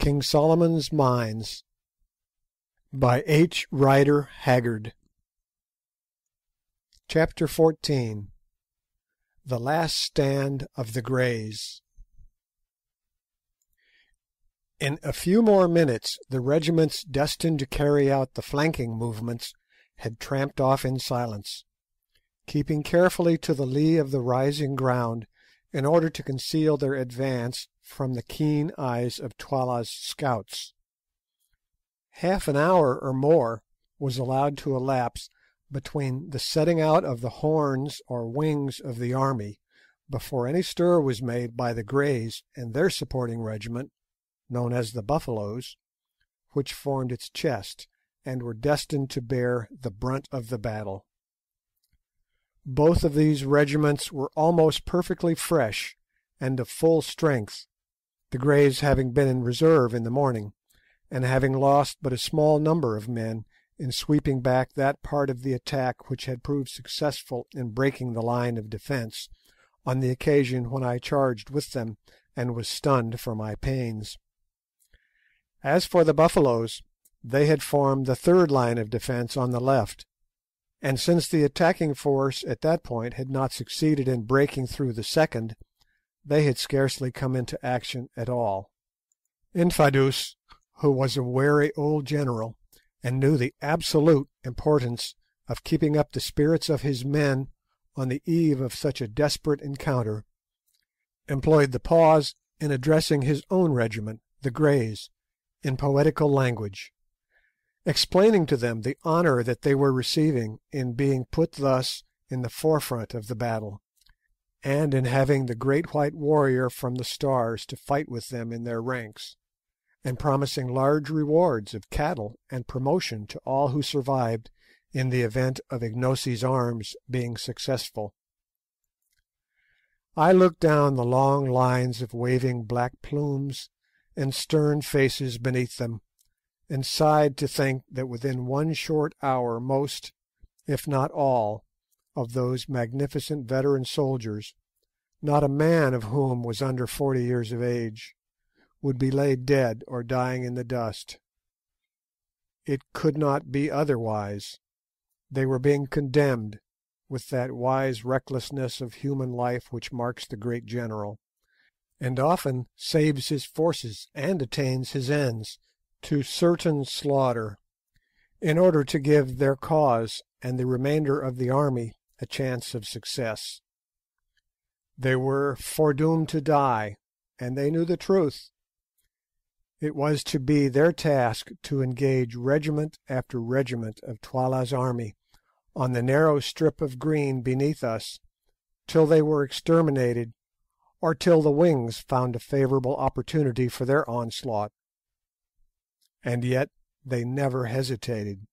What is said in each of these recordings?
King Solomon's Mines by H. Rider Haggard. Chapter 14. The Last Stand of the Greys. In a few more minutes the regiments destined to carry out the flanking movements had tramped off in silence, keeping carefully to the lee of the rising ground in order to conceal their advance from the keen eyes of Twala's scouts. Half an hour or more was allowed to elapse between the setting out of the horns or wings of the army before any stir was made by the Greys and their supporting regiment, known as the Buffaloes, which formed its chest and were destined to bear the brunt of the battle. Both of these regiments were almost perfectly fresh and of full strength, the Greys having been in reserve in the morning, and having lost but a small number of men in sweeping back that part of the attack which had proved successful in breaking the line of defence on the occasion when I charged with them and was stunned for my pains. As for the Buffaloes, they had formed the third line of defence on the left, and since the attacking force at that point had not succeeded in breaking through the second, they had scarcely come into action at all. Infadoos, who was a wary old general, and knew the absolute importance of keeping up the spirits of his men on the eve of such a desperate encounter, employed the pause in addressing his own regiment, the Greys, in poetical language, explaining to them the honour that they were receiving in being put thus in the forefront of the battle, and in having the great white warrior from the Stars to fight with them in their ranks, and promising large rewards of cattle and promotion to all who survived in the event of Ignosi's arms being successful. I looked down the long lines of waving black plumes and stern faces beneath them, and sighed to think that within one short hour most, if not all, of those magnificent veteran soldiers, not a man of whom was under 40 years of age, would be laid dead or dying in the dust. It could not be otherwise. They were being condemned, with that wise recklessness of human life which marks the great general, and often saves his forces and attains his ends, to certain slaughter, in order to give their cause and the remainder of the army a chance of success. They were foredoomed to die, and they knew the truth. It was to be their task to engage regiment after regiment of Twala's army on the narrow strip of green beneath us, till they were exterminated, or till the wings found a favourable opportunity for their onslaught. And yet they never hesitated,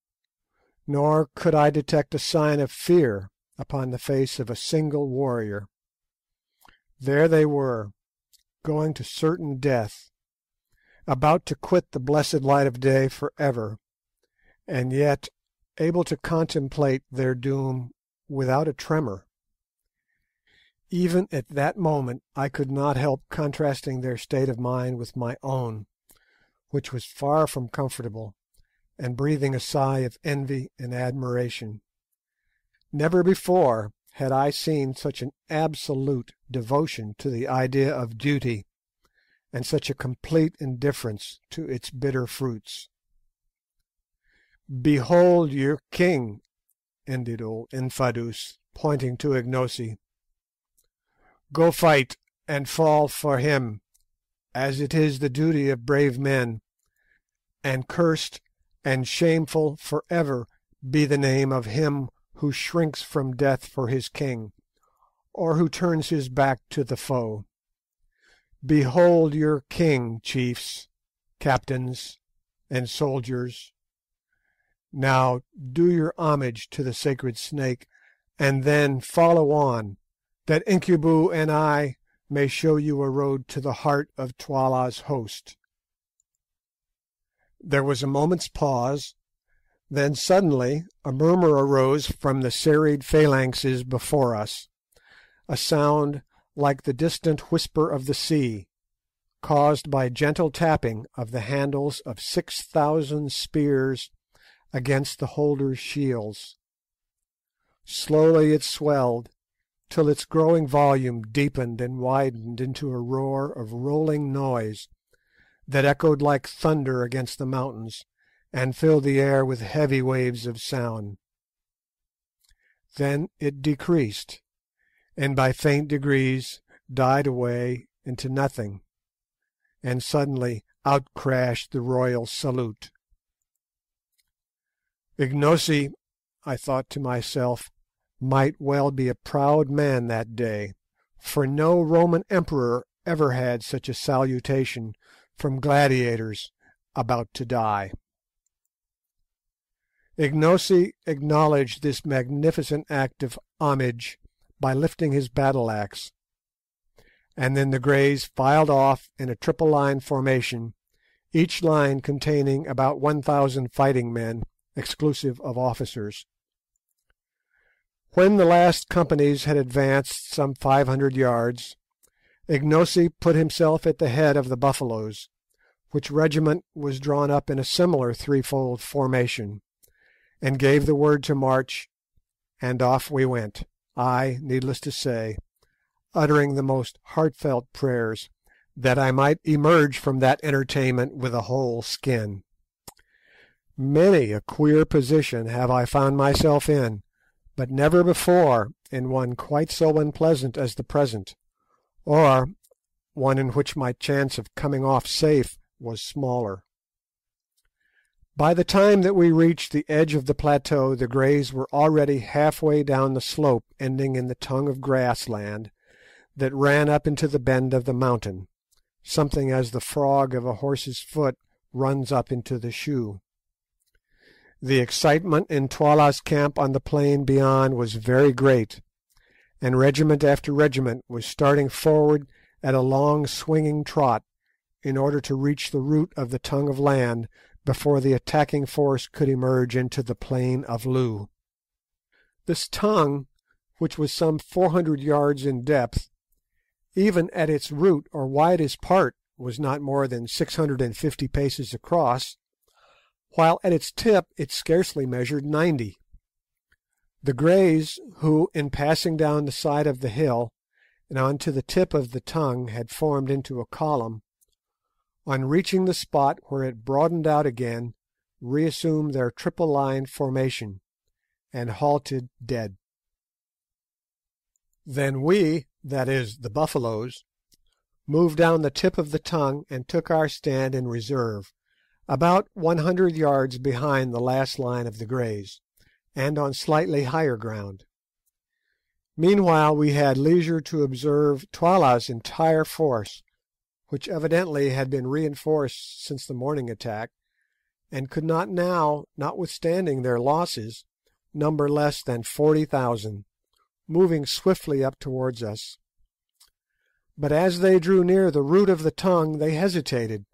nor could I detect a sign of fear upon the face of a single warrior. There they were, going to certain death, about to quit the blessed light of day for ever, and yet able to contemplate their doom without a tremor. Even at that moment I could not help contrasting their state of mind with my own, which was far from comfortable, and breathing a sigh of envy and admiration. Never before had I seen such an absolute devotion to the idea of duty, and such a complete indifference to its bitter fruits. "Behold your king," ended old Infadoos, pointing to Ignosi. "Go fight and fall for him, as it is the duty of brave men, and cursed and shameful for ever be the name of him who shrinks from death for his king, or who turns his back to the foe. Behold your king, chiefs, captains, and soldiers. Now do your homage to the sacred snake, and then follow on, that Incubu and I may show you a road to the heart of Twala's host." There was a moment's pause, then suddenly a murmur arose from the serried phalanxes before us, a sound like the distant whisper of the sea, caused by gentle tapping of the handles of 6,000 spears against the holders' shields. Slowly it swelled, till its growing volume deepened and widened into a roar of rolling noise that echoed like thunder against the mountains, and filled the air with heavy waves of sound. Then it decreased, and by faint degrees died away into nothing, and suddenly out crashed the royal salute. Ignosi, I thought to myself, might well be a proud man that day, for no Roman emperor ever had such a salutation from gladiators about to die. Ignosi acknowledged this magnificent act of homage by lifting his battle-axe, and then the Greys filed off in a triple-line formation, each line containing about 1,000 fighting men, exclusive of officers. When the last companies had advanced some 500 yards, Ignosi put himself at the head of the Buffaloes, which regiment was drawn up in a similar threefold formation, and gave the word to march, and off we went, I, needless to say, uttering the most heartfelt prayers that I might emerge from that entertainment with a whole skin. Many a queer position have I found myself in, but never before in one quite so unpleasant as the present, or one in which my chance of coming off safe was smaller. By the time that we reached the edge of the plateau the Greys were already halfway down the slope ending in the tongue of grassland that ran up into the bend of the mountain, something as the frog of a horse's foot runs up into the shoe. The excitement in Twala's camp on the plain beyond was very great, and regiment after regiment was starting forward at a long swinging trot in order to reach the root of the tongue of land before the attacking force could emerge into the plain of Loo. This tongue, which was some 400 yards in depth, even at its root or widest part was not more than 650 paces across, while at its tip it scarcely measured 90. The Greys, who, in passing down the side of the hill and on to the tip of the tongue, had formed into a column, on reaching the spot where it broadened out again, reassumed their triple-line formation, and halted dead. Then we, that is, the Buffaloes, moved down the tip of the tongue and took our stand in reserve, about 100 yards behind the last line of the Greys, and on slightly higher ground. Meanwhile we had leisure to observe Twala's entire force, which evidently had been reinforced since the morning attack, and could not now, notwithstanding their losses, number less than 40,000, moving swiftly up towards us. But as they drew near the root of the tongue they hesitated,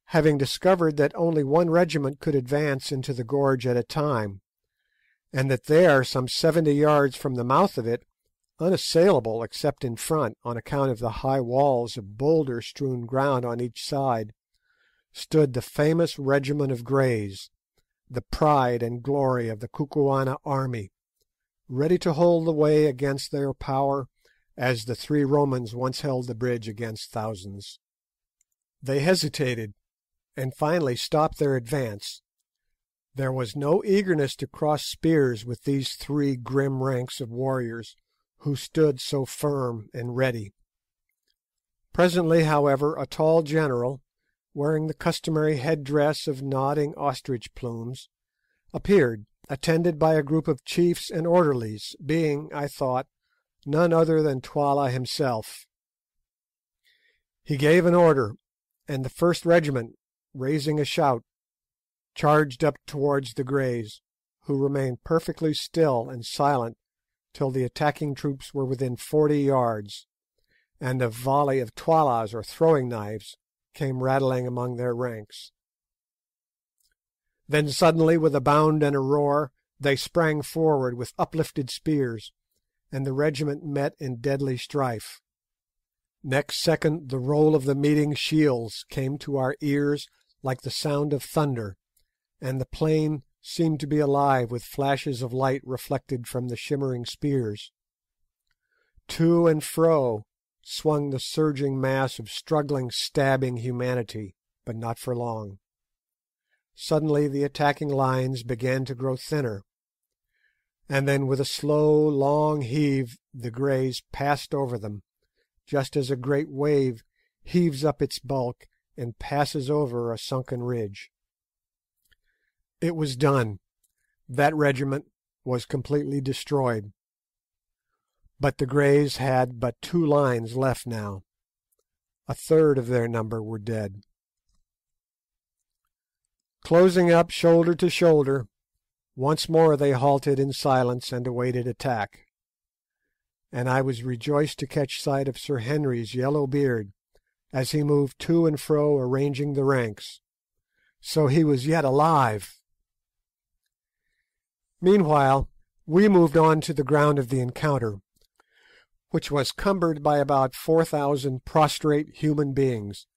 having discovered that only one regiment could advance into the gorge at a time, and that there, some 70 yards from the mouth of it, unassailable except in front on account of the high walls of boulder-strewn ground on each side, stood the famous regiment of Greys, the pride and glory of the Kukuana army, ready to hold the way against their power as the three Romans once held the bridge against thousands. They hesitated, and finally stopped their advance. There was no eagerness to cross spears with these three grim ranks of warriors, who stood so firm and ready. Presently, however, a tall general, wearing the customary head-dress of nodding ostrich plumes, appeared, attended by a group of chiefs and orderlies, being, I thought, none other than Twala himself. He gave an order, and the first regiment, raising a shout, charged up towards the Greys, who remained perfectly still and silent till the attacking troops were within 40 yards, and a volley of twalas or throwing knives came rattling among their ranks. Then suddenly, with a bound and a roar, they sprang forward with uplifted spears, and the regiment met in deadly strife. Next second the roll of the meeting shields came to our ears like the sound of thunder, and the plain seemed to be alive with flashes of light reflected from the shimmering spears. To and fro swung the surging mass of struggling, stabbing humanity, but not for long. Suddenly the attacking lines began to grow thinner, and then with a slow, long heave the Greys passed over them, just as a great wave heaves up its bulk and passes over a sunken ridge. It was done. That regiment was completely destroyed. But the Greys had but 2 lines left now. A third of their number were dead. Closing up shoulder to shoulder, once more they halted in silence and awaited attack, and I was rejoiced to catch sight of Sir Henry's yellow beard as he moved to and fro arranging the ranks. So he was yet alive! Meanwhile we moved on to the ground of the encounter, which was cumbered by about 4,000 prostrate human beings,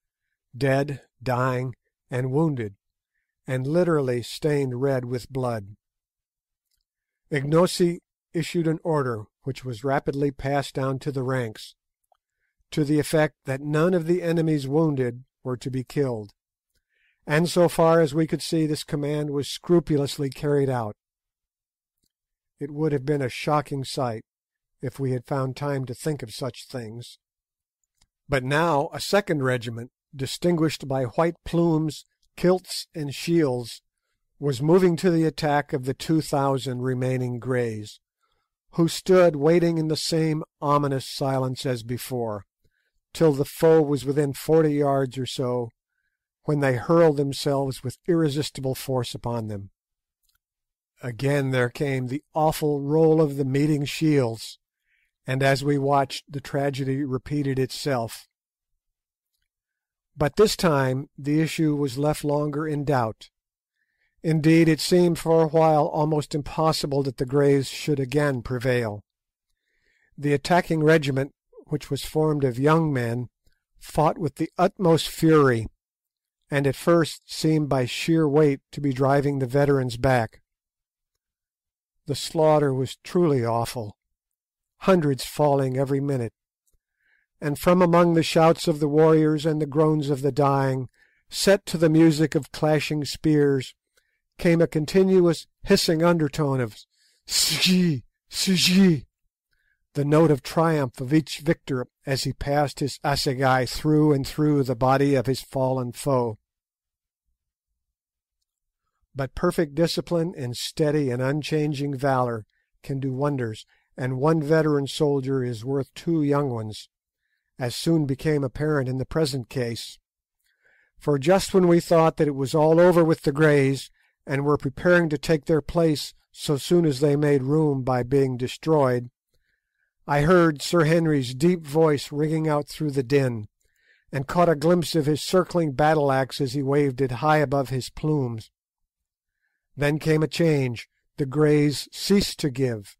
dead, dying, and wounded, and literally stained red with blood. Ignosi issued an order, which was rapidly passed down to the ranks, to the effect that none of the enemy's wounded were to be killed, and so far as we could see this command was scrupulously carried out. It would have been a shocking sight if we had found time to think of such things. But now a second regiment, distinguished by white plumes, kilts, and shields, was moving to the attack of the 2,000 remaining Greys, who stood waiting in the same ominous silence as before, till the foe was within 40 yards or so, when they hurled themselves with irresistible force upon them. Again there came the awful roll of the meeting shields, and as we watched the tragedy repeated itself. But this time the issue was left longer in doubt. Indeed, it seemed for a while almost impossible that the Greys should again prevail. The attacking regiment, which was formed of young men, fought with the utmost fury, and at first seemed by sheer weight to be driving the veterans back. The slaughter was truly awful, hundreds falling every minute, and from among the shouts of the warriors and the groans of the dying, set to the music of clashing spears, came a continuous hissing undertone of "Sji, Sji," the note of triumph of each victor as he passed his assegai through and through the body of his fallen foe. But perfect discipline and steady and unchanging valour can do wonders, and 1 veteran soldier is worth 2 young ones, as soon became apparent in the present case. For just when we thought that it was all over with the Greys, and were preparing to take their place so soon as they made room by being destroyed, I heard Sir Henry's deep voice ringing out through the din, and caught a glimpse of his circling battle-axe as he waved it high above his plumes. Then came a change. The Greys ceased to give.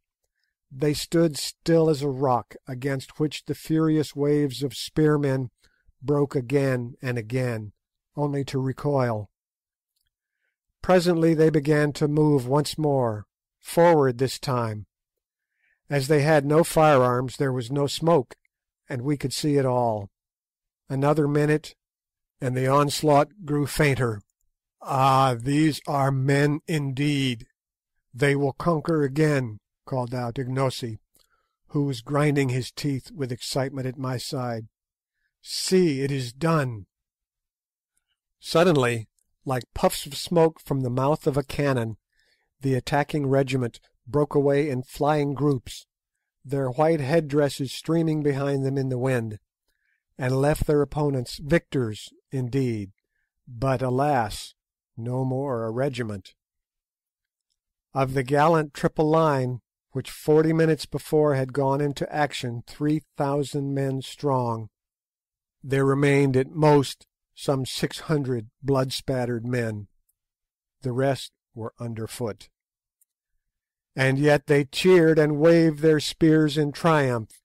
They stood still as a rock, against which the furious waves of spearmen broke again and again, only to recoil. Presently they began to move once more, forward this time. As they had no firearms, there was no smoke, and we could see it all. Another minute, and the onslaught grew fainter. "Ah, these are men indeed! They will conquer again," called out Ignosi, who was grinding his teeth with excitement at my side. "See, it is done!" Suddenly, like puffs of smoke from the mouth of a cannon, the attacking regiment broke away in flying groups, their white head-dresses streaming behind them in the wind, and left their opponents victors indeed, but alas, no more a regiment. Of the gallant triple line, which 40 minutes before had gone into action 3,000 men strong, there remained at most some 600 blood-spattered men. The rest were under foot. And yet they cheered and waved their spears in triumph,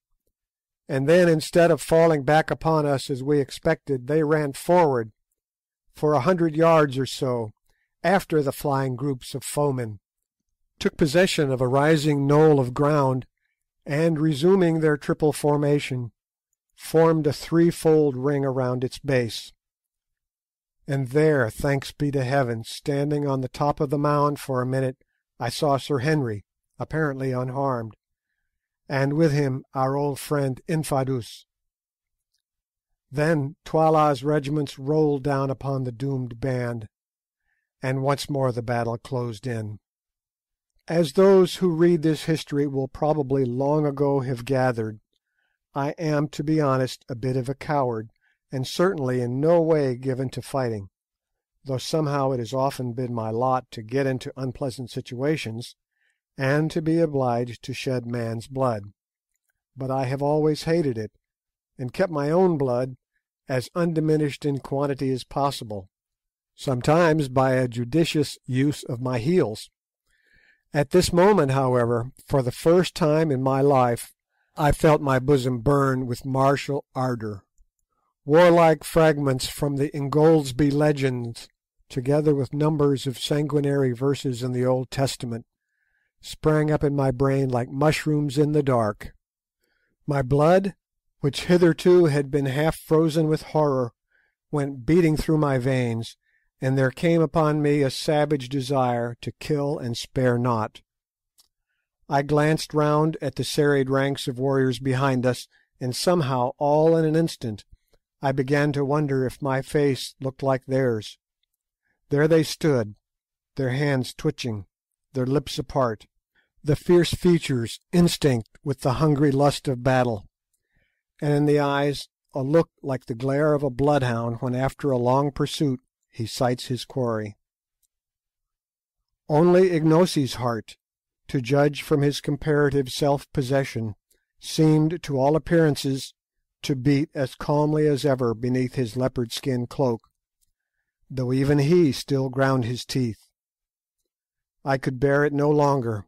and then instead of falling back upon us as we expected, they ran forward for 100 yards or so after the flying groups of foemen, took possession of a rising knoll of ground, and, resuming their triple formation, formed a threefold ring around its base. And there, thanks be to Heaven, standing on the top of the mound for a minute, I saw Sir Henry, apparently unharmed, and with him our old friend Infadoos. Then Twala's regiments rolled down upon the doomed band, and once more the battle closed in. As those who read this history will probably long ago have gathered, I am, to be honest, a bit of a coward, and certainly in no way given to fighting, though somehow it has often been my lot to get into unpleasant situations, and to be obliged to shed man's blood. But I have always hated it, and kept my own blood as undiminished in quantity as possible, sometimes by a judicious use of my heels. At this moment, however, for the first time in my life, I felt my bosom burn with martial ardour. Warlike fragments from the Ingoldsby legends, together with numbers of sanguinary verses in the Old Testament, sprang up in my brain like mushrooms in the dark. My blood, which hitherto had been half frozen with horror, went beating through my veins, and there came upon me a savage desire to kill and spare not. I glanced round at the serried ranks of warriors behind us, and somehow, all in an instant, I began to wonder if my face looked like theirs. There they stood, their hands twitching, their lips apart, the fierce features instinct with the hungry lust of battle, and in the eyes a look like the glare of a bloodhound when after a long pursuit he sights his quarry. Only Ignosi's heart, to judge from his comparative self-possession, seemed to all appearances to beat as calmly as ever beneath his leopard-skin cloak, though even he still ground his teeth. I could bear it no longer.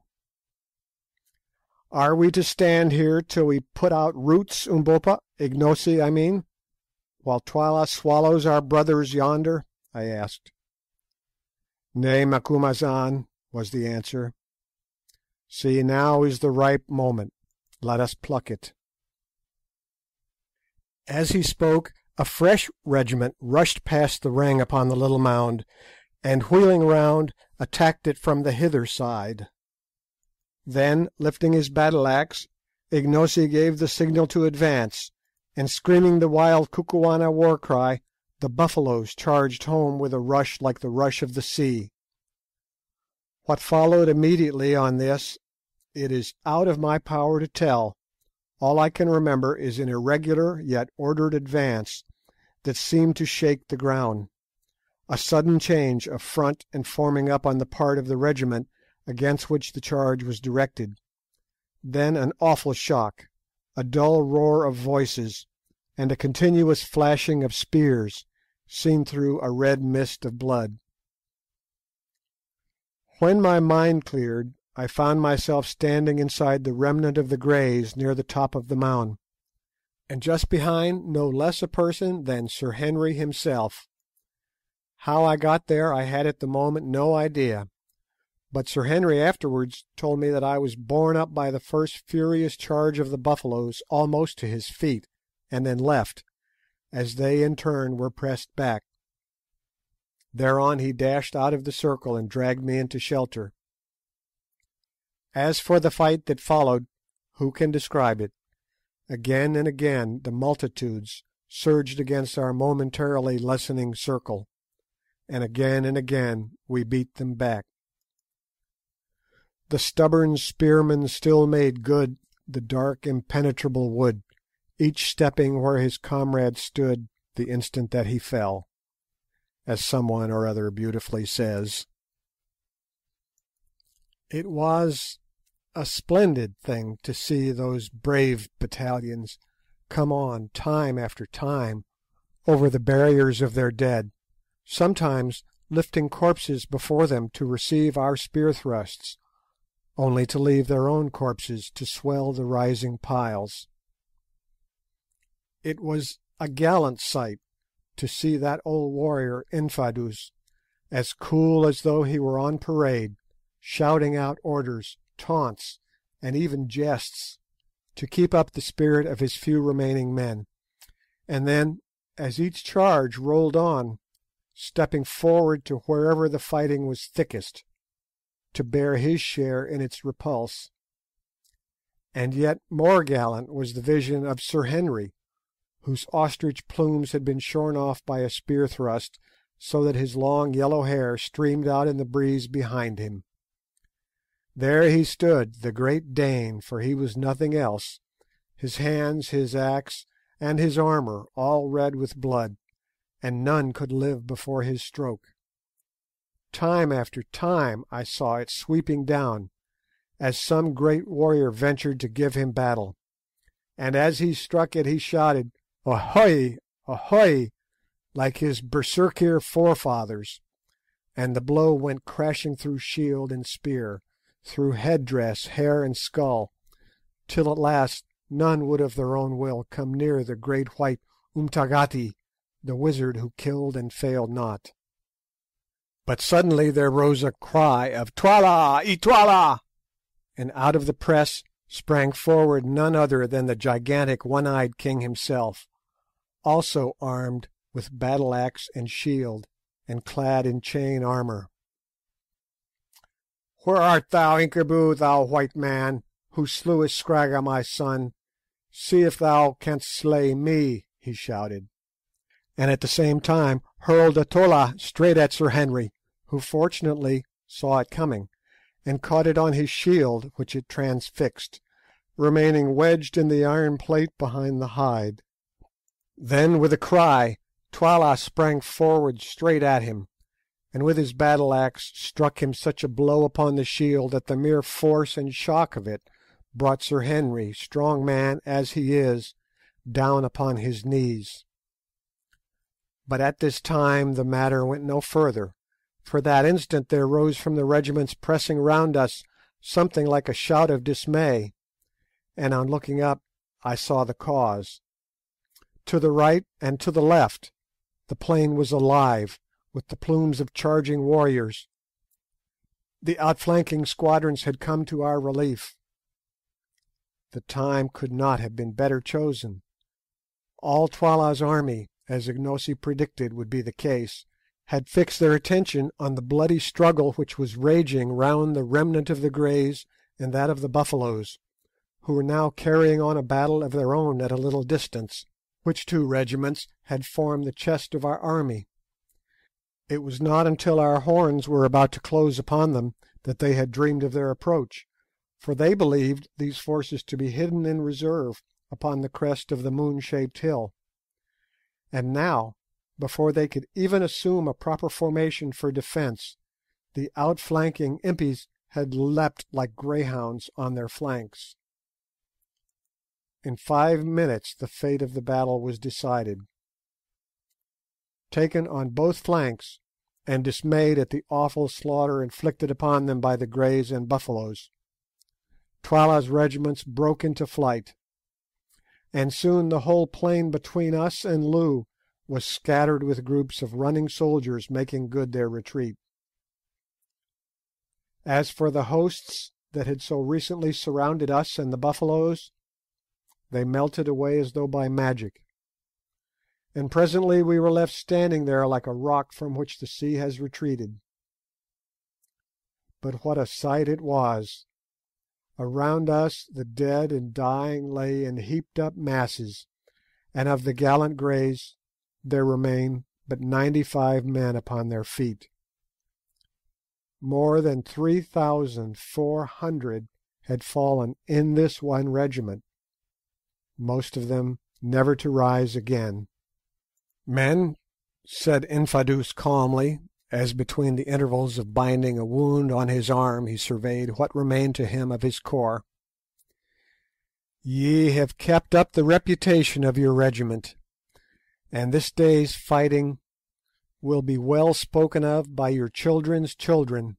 "Are we to stand here till we put out roots, Umbopa, Ignosi, I mean, while Twala swallows our brothers yonder?" I asked. "Nay, Macumazahn," was the answer. "See, now is the ripe moment. Let us pluck it." As he spoke, a fresh regiment rushed past the ring upon the little mound, and wheeling round, attacked it from the hither side. Then, lifting his battle-axe, Ignosi gave the signal to advance, and screaming the wild Kukuana war-cry, the Buffaloes charged home with a rush like the rush of the sea. What followed immediately on this it is out of my power to tell. All I can remember is an irregular yet ordered advance that seemed to shake the ground, a sudden change of front and forming up on the part of the regiment against which the charge was directed, then an awful shock, a dull roar of voices, and a continuous flashing of spears, seen through a red mist of blood. When my mind cleared, I found myself standing inside the remnant of the Greys near the top of the mound, and just behind no less a person than Sir Henry himself. How I got there I had at the moment no idea, but Sir Henry afterwards told me that I was borne up by the first furious charge of the Buffaloes almost to his feet, and then left, as they in turn were pressed back. Thereon he dashed out of the circle and dragged me into shelter. As for the fight that followed, who can describe it? Again and again the multitudes surged against our momentarily lessening circle, and again we beat them back. The stubborn spearmen still made good the dark impenetrable wood, each stepping where his comrade stood the instant that he fell, as someone or other beautifully says. It was a splendid thing to see those brave battalions come on time after time over the barriers of their dead, sometimes lifting corpses before them to receive our spear thrusts, only to leave their own corpses to swell the rising piles. It was a gallant sight to see that old warrior Infadoos, as cool as though he were on parade, shouting out orders, taunts, and even jests, to keep up the spirit of his few remaining men, and then, as each charge rolled on, stepping forward to wherever the fighting was thickest, to bear his share in its repulse. And yet more gallant was the vision of Sir Henry, whose ostrich plumes had been shorn off by a spear thrust, so that his long yellow hair streamed out in the breeze behind him. There he stood, the great Dane, for he was nothing else, his hands, his axe, and his armour all red with blood, and none could live before his stroke. Time after time I saw it sweeping down, as some great warrior ventured to give him battle, and as he struck it he shouted, "Ahoy! Ahoy!" like his berserkir forefathers, and the blow went crashing through shield and spear, through head-dress, hair, and skull, till at last none would of their own will come near the great white Umtagati, the wizard who killed and failed not. But suddenly there rose a cry of "Twala! Itwala!" and out of the press sprang forward none other than the gigantic one-eyed king himself, also armed with battle-axe and shield, and clad in chain armour. "Where art thou, Incubu, thou white man, who slewest Scragga my son? See if thou canst slay me," he shouted, and at the same time hurled a tolla straight at Sir Henry, who fortunately saw it coming, and caught it on his shield, which it transfixed, remaining wedged in the iron plate behind the hide. Then with a cry Twala sprang forward straight at him, and with his battle-axe struck him such a blow upon the shield that the mere force and shock of it brought Sir Henry, strong man as he is, down upon his knees. But at this time the matter went no further, for that instant there rose from the regiments pressing round us something like a shout of dismay, and on looking up I saw the cause. To the right and to the left the plain was alive with the plumes of charging warriors. The outflanking squadrons had come to our relief. The time could not have been better chosen. All Twala's army, as Ignosi predicted would be the case, had fixed their attention on the bloody struggle which was raging round the remnant of the Greys and that of the Buffaloes, who were now carrying on a battle of their own at a little distance, which two regiments had formed the chest of our army. It was not until our horns were about to close upon them that they had dreamed of their approach, for they believed these forces to be hidden in reserve upon the crest of the moon-shaped hill. And now, before they could even assume a proper formation for defence, the outflanking impis had leapt like greyhounds on their flanks. In 5 minutes the fate of the battle was decided. Taken on both flanks, and dismayed at the awful slaughter inflicted upon them by the Greys and Buffaloes, Twala's regiments broke into flight, and soon the whole plain between us and Loo was scattered with groups of running soldiers making good their retreat. As for the hosts that had so recently surrounded us and the Buffaloes, they melted away as though by magic, and presently we were left standing there like a rock from which the sea has retreated. But what a sight it was! Around us the dead and dying lay in heaped-up masses, and of the gallant Greys there remained but 95 men upon their feet. More than 3,400 had fallen in this one regiment, most of them never to rise again. "Men," said Infadoos calmly, as between the intervals of binding a wound on his arm he surveyed what remained to him of his corps, "ye have kept up the reputation of your regiment, and this day's fighting will be well spoken of by your children's children."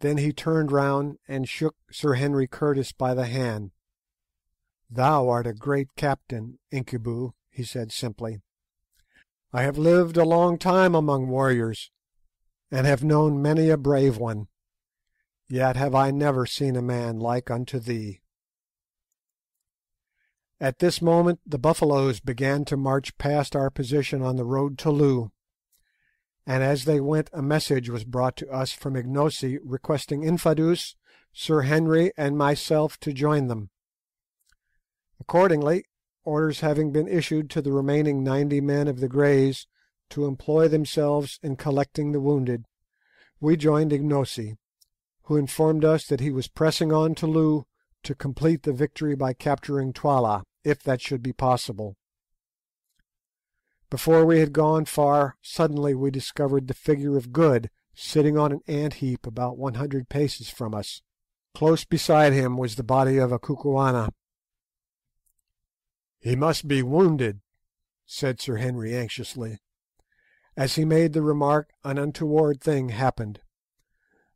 Then he turned round and shook Sir Henry Curtis by the hand. "Thou art a great captain, Incubu," he said simply. "I have lived a long time among warriors, and have known many a brave one, yet have I never seen a man like unto thee." At this moment the Buffaloes began to march past our position on the road to Loo, and as they went a message was brought to us from Ignosi requesting Infadoos, Sir Henry, and myself to join them. Accordingly, orders having been issued to the remaining 90 men of the Greys to employ themselves in collecting the wounded, we joined Ignosi, who informed us that he was pressing on to Loo to complete the victory by capturing Twala, if that should be possible. Before we had gone far, suddenly we discovered the figure of Good sitting on an ant heap about 100 paces from us. Close beside him was the body of a Kukuana. "He must be wounded," said Sir Henry anxiously. As he made the remark an untoward thing happened.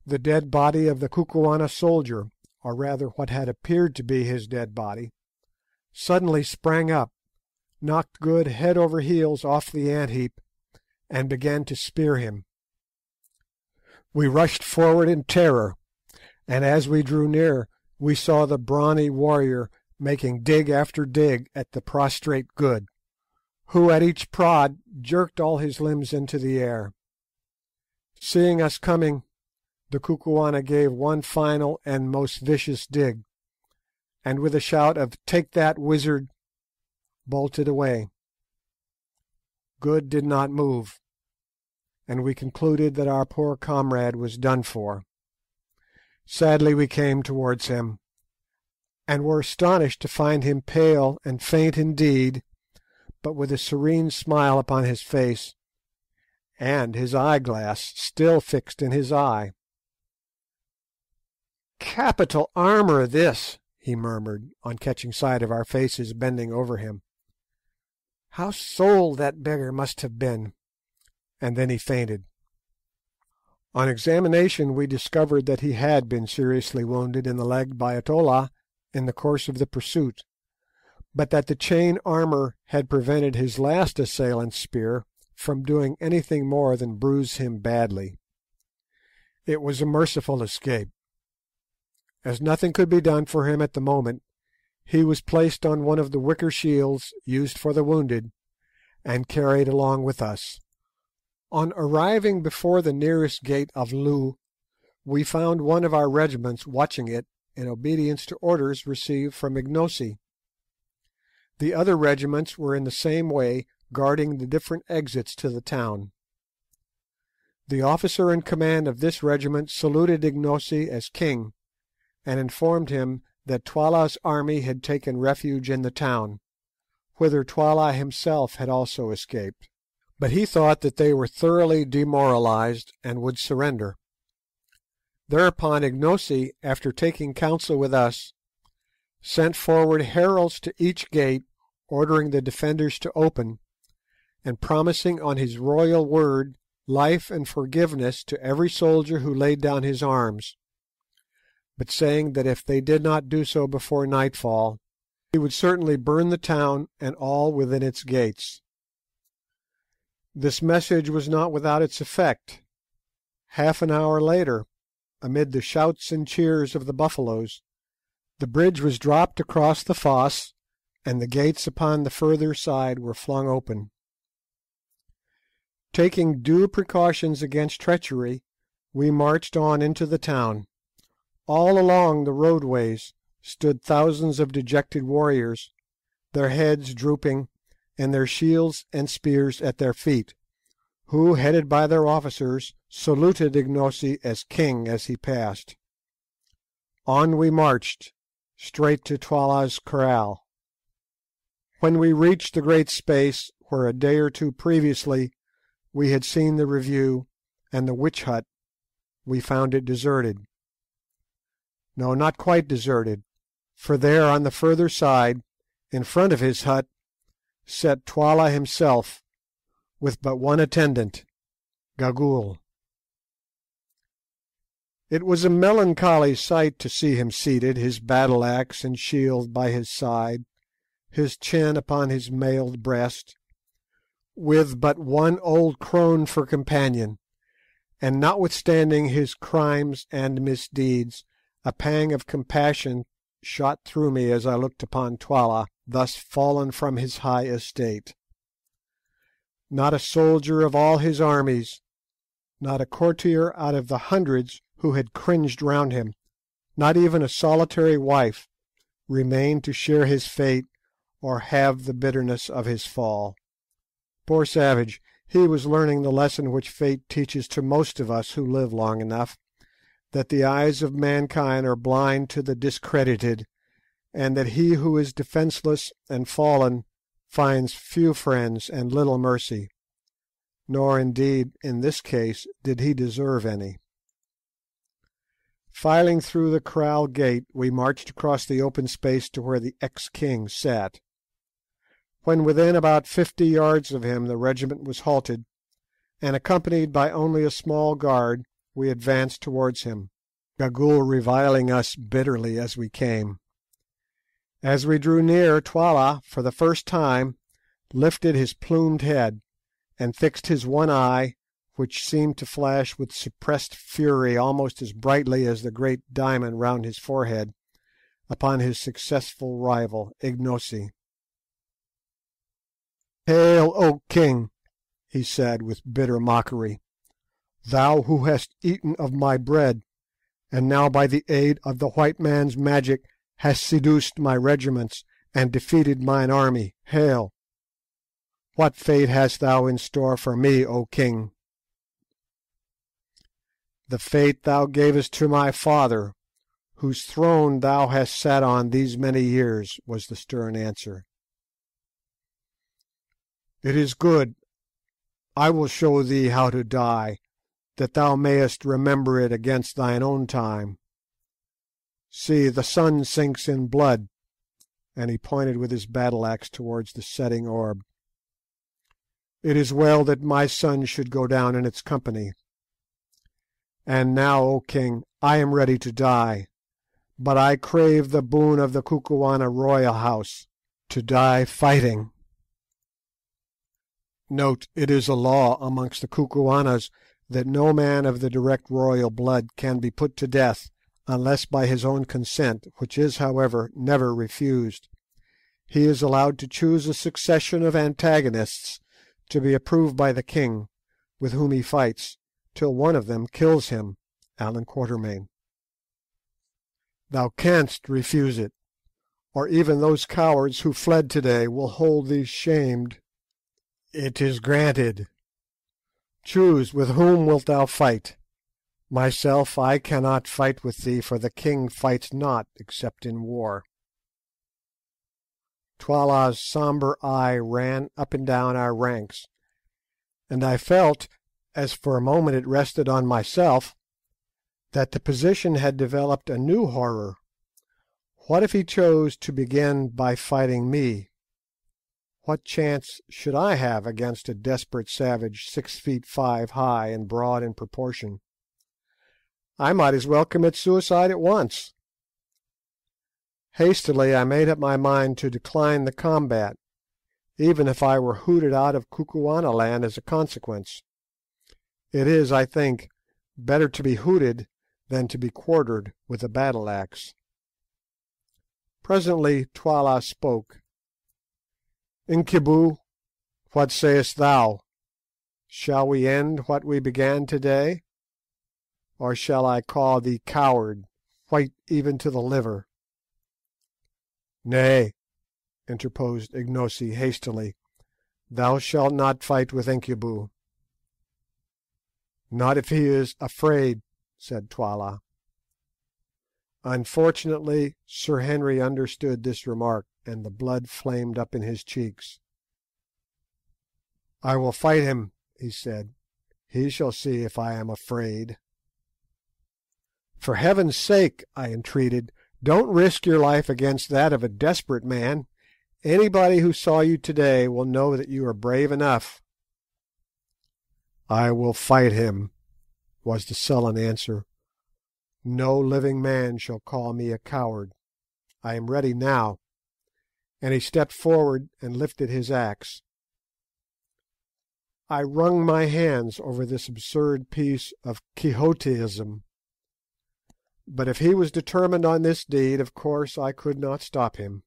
The dead body of the Kukuana soldier, or rather what had appeared to be his dead body, suddenly sprang up, knocked Good head over heels off the ant heap, and began to spear him. We rushed forward in terror, and as we drew near we saw the brawny warrior making dig after dig at the prostrate Good, who at each prod jerked all his limbs into the air. Seeing us coming, the Kukuana gave one final and most vicious dig, and with a shout of "Take that, wizard!" bolted away. Good did not move, and we concluded that our poor comrade was done for. Sadly we came towards him, and were astonished to find him pale and faint indeed, but with a serene smile upon his face, and his eyeglass still fixed in his eye. "Capital armour this," he murmured, on catching sight of our faces bending over him. "How sold that beggar must have been!" And then he fainted. On examination we discovered that he had been seriously wounded in the leg by a tolla in the course of the pursuit, but that the chain armour had prevented his last assailant's spear from doing anything more than bruise him badly. It was a merciful escape. As nothing could be done for him at the moment, he was placed on one of the wicker shields used for the wounded, and carried along with us. On arriving before the nearest gate of Loo, we found one of our regiments watching it in obedience to orders received from Ignosi. The other regiments were in the same way guarding the different exits to the town. The officer in command of this regiment saluted Ignosi as king, and informed him that Twala's army had taken refuge in the town, whither Twala himself had also escaped. But he thought that they were thoroughly demoralised and would surrender. Thereupon Ignosi, after taking counsel with us, sent forward heralds to each gate ordering the defenders to open, and promising on his royal word life and forgiveness to every soldier who laid down his arms, but saying that if they did not do so before nightfall, he would certainly burn the town and all within its gates. This message was not without its effect. Half an hour later, amid the shouts and cheers of the Buffaloes, the bridge was dropped across the fosse, and the gates upon the further side were flung open. Taking due precautions against treachery, we marched on into the town. All along the roadways stood thousands of dejected warriors, their heads drooping, and their shields and spears at their feet, who, headed by their officers, saluted Ignosi as king as he passed. On we marched, straight to Twala's kraal. When we reached the great space where a day or two previously we had seen the review and the witch hut, we found it deserted. No, not quite deserted, for there on the further side, in front of his hut, sat Twala himself, with but one attendant, Gagool. It was a melancholy sight to see him seated, his battle-axe and shield by his side, his chin upon his mailed breast, with but one old crone for companion, and notwithstanding his crimes and misdeeds, a pang of compassion shot through me as I looked upon Twala, thus fallen from his high estate. Not a soldier of all his armies, not a courtier out of the hundreds who had cringed round him, not even a solitary wife, remained to share his fate or have the bitterness of his fall. Poor savage, he was learning the lesson which fate teaches to most of us who live long enough, that the eyes of mankind are blind to the discredited, and that he who is defenceless and fallen finds few friends and little mercy. Nor, indeed, in this case did he deserve any. Filing through the kraal gate, we marched across the open space to where the ex-king sat. When within about 50 yards of him the regiment was halted, and accompanied by only a small guard, we advanced towards him, Gagool reviling us bitterly as we came. As we drew near, Twala, for the first time, lifted his plumed head, and fixed his one eye, which seemed to flash with suppressed fury almost as brightly as the great diamond round his forehead, upon his successful rival, Ignosi. "Hail, O king!" he said with bitter mockery, "thou who hast eaten of my bread, and now by the aid of the white man's magic hast seduced my regiments and defeated mine army. Hail! What fate hast thou in store for me, O king?" "The fate thou gavest to my father, whose throne thou hast sat on these many years," was the stern answer. "It is good. I will show thee how to die, that thou mayest remember it against thine own time. See, the sun sinks in blood," and he pointed with his battle-axe towards the setting orb. "It is well that my son should go down in its company. And now, O king, I am ready to die, but I crave the boon of the Kukuana royal house, to die fighting. Note, it is a law amongst the Kukuanas that no man of the direct royal blood can be put to death unless by his own consent, which is, however, never refused. He is allowed to choose a succession of antagonists to be approved by the king, with whom he fights, till one of them kills him. Allan Quatermain. Thou canst refuse it, or even those cowards who fled today will hold thee shamed. It is granted. Choose, with whom wilt thou fight? Myself, I cannot fight with thee, for the king fights not except in war." Twala's sombre eye ran up and down our ranks, and I felt, as for a moment it rested on myself, that the position had developed a new horror. What if he chose to begin by fighting me? What chance should I have against a desperate savage 6 feet 5 high and broad in proportion? I might as well commit suicide at once. Hastily I made up my mind to decline the combat, even if I were hooted out of Kukuana land as a consequence. It is, I think, better to be hooted than to be quartered with a battle-axe. Presently Twala spoke. "Incubu, what sayest thou? Shall we end what we began to-day? Or shall I call thee coward, white even to the liver?" "Nay," interposed Ignosi hastily, "thou shalt not fight with Incubu." "Not if he is afraid," said Twala. Unfortunately Sir Henry understood this remark, and the blood flamed up in his cheeks. "I will fight him," he said. "He shall see if I am afraid." "For heaven's sake," I entreated, "don't risk your life against that of a desperate man. Anybody who saw you today will know that you are brave enough." "I will fight him," was the sullen answer, No living man shall call me a coward. I am ready now," and he stepped forward and lifted his axe. I wrung my hands over this absurd piece of Quixotism, but if he was determined on this deed, of course I could not stop him.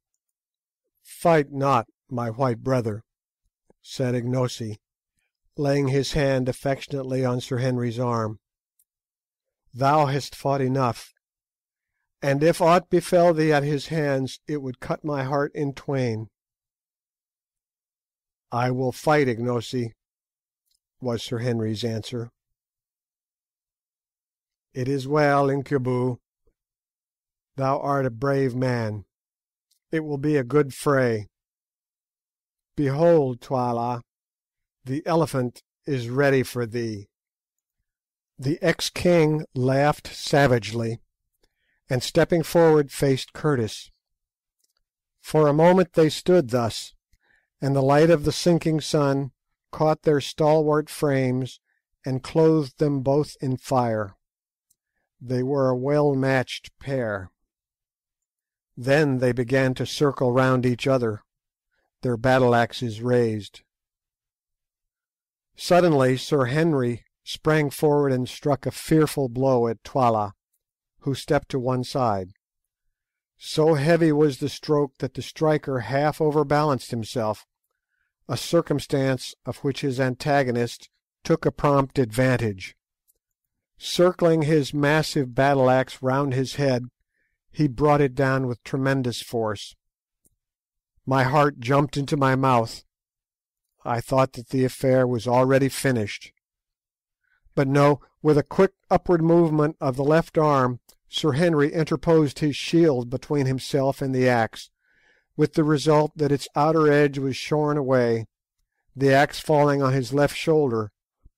"Fight not, my white brother," said Ignosi, laying his hand affectionately on Sir Henry's arm. "Thou hast fought enough, and if aught befell thee at his hands it would cut my heart in twain." "I will fight, Ignosi," was Sir Henry's answer. "It is well, Incubu. Thou art a brave man. It will be a good fray. Behold, Twala, the elephant is ready for thee." The ex-king laughed savagely, and stepping forward faced Curtis. For a moment they stood thus, and the light of the sinking sun caught their stalwart frames and clothed them both in fire. They were a well-matched pair. Then they began to circle round each other, their battle-axes raised. Suddenly Sir Henry sprang forward and struck a fearful blow at Twala, who stepped to one side. So heavy was the stroke that the striker half overbalanced himself, a circumstance of which his antagonist took a prompt advantage. Circling his massive battle-axe round his head, he brought it down with tremendous force. My heart jumped into my mouth. I thought that the affair was already finished. But no, with a quick upward movement of the left arm, Sir Henry interposed his shield between himself and the axe, with the result that its outer edge was shorn away, the axe falling on his left shoulder,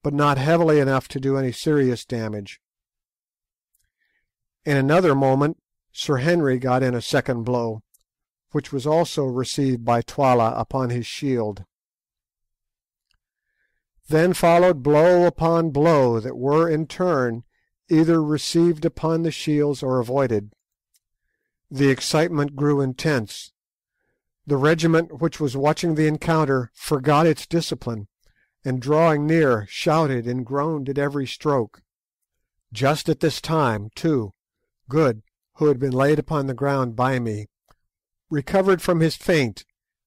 but not heavily enough to do any serious damage. In another moment Sir Henry got in a second blow, which was also received by Twala upon his shield. Then followed blow upon blow that were in turn either received upon the shields or avoided. The excitement grew intense. The regiment which was watching the encounter forgot its discipline, and drawing near shouted and groaned at every stroke. Just at this time, too, Good, who had been laid upon the ground by me, recovered from his faint,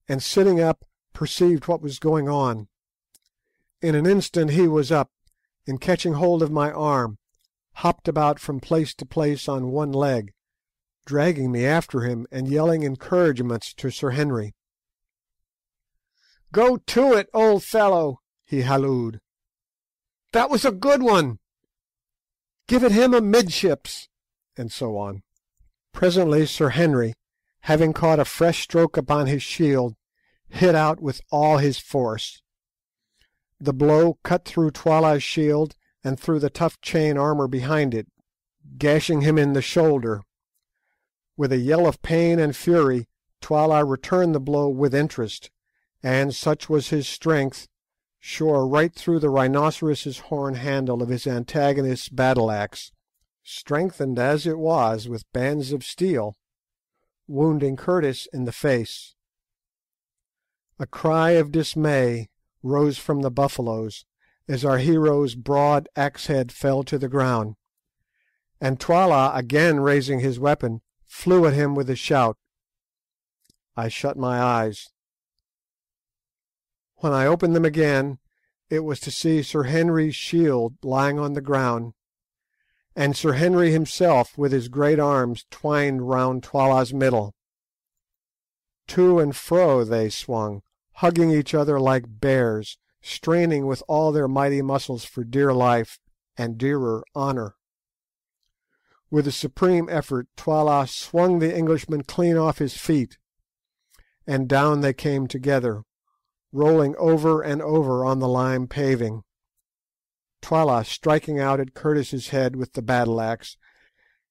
and sitting up perceived what was going on. In an instant he was up, and catching hold of my arm, hopped about from place to place on one leg, dragging me after him and yelling encouragements to Sir Henry. "Go to it, old fellow," he hallooed. "That was a good one." "Give it him amidships," and so on. Presently Sir Henry, having caught a fresh stroke upon his shield, hit out with all his force. The blow cut through Twala's shield and through the tough chain armour behind it, gashing him in the shoulder. With a yell of pain and fury, Twala returned the blow with interest, and, such was his strength, shore right through the rhinoceros's horn handle of his antagonist's battle-axe, strengthened as it was with bands of steel, wounding Curtis in the face. A cry of dismay rose from the Buffaloes as our hero's broad axe-head fell to the ground, and Twala, again raising his weapon, flew at him with a shout. I shut my eyes. When I opened them again, it was to see Sir Henry's shield lying on the ground, and Sir Henry himself with his great arms twined round Twala's middle. To and fro they swung, hugging each other like bears, straining with all their mighty muscles for dear life and dearer honour. With a supreme effort Twala swung the Englishman clean off his feet, and down they came together, rolling over and over on the lime paving, Twala striking out at Curtis's head with the battle-axe,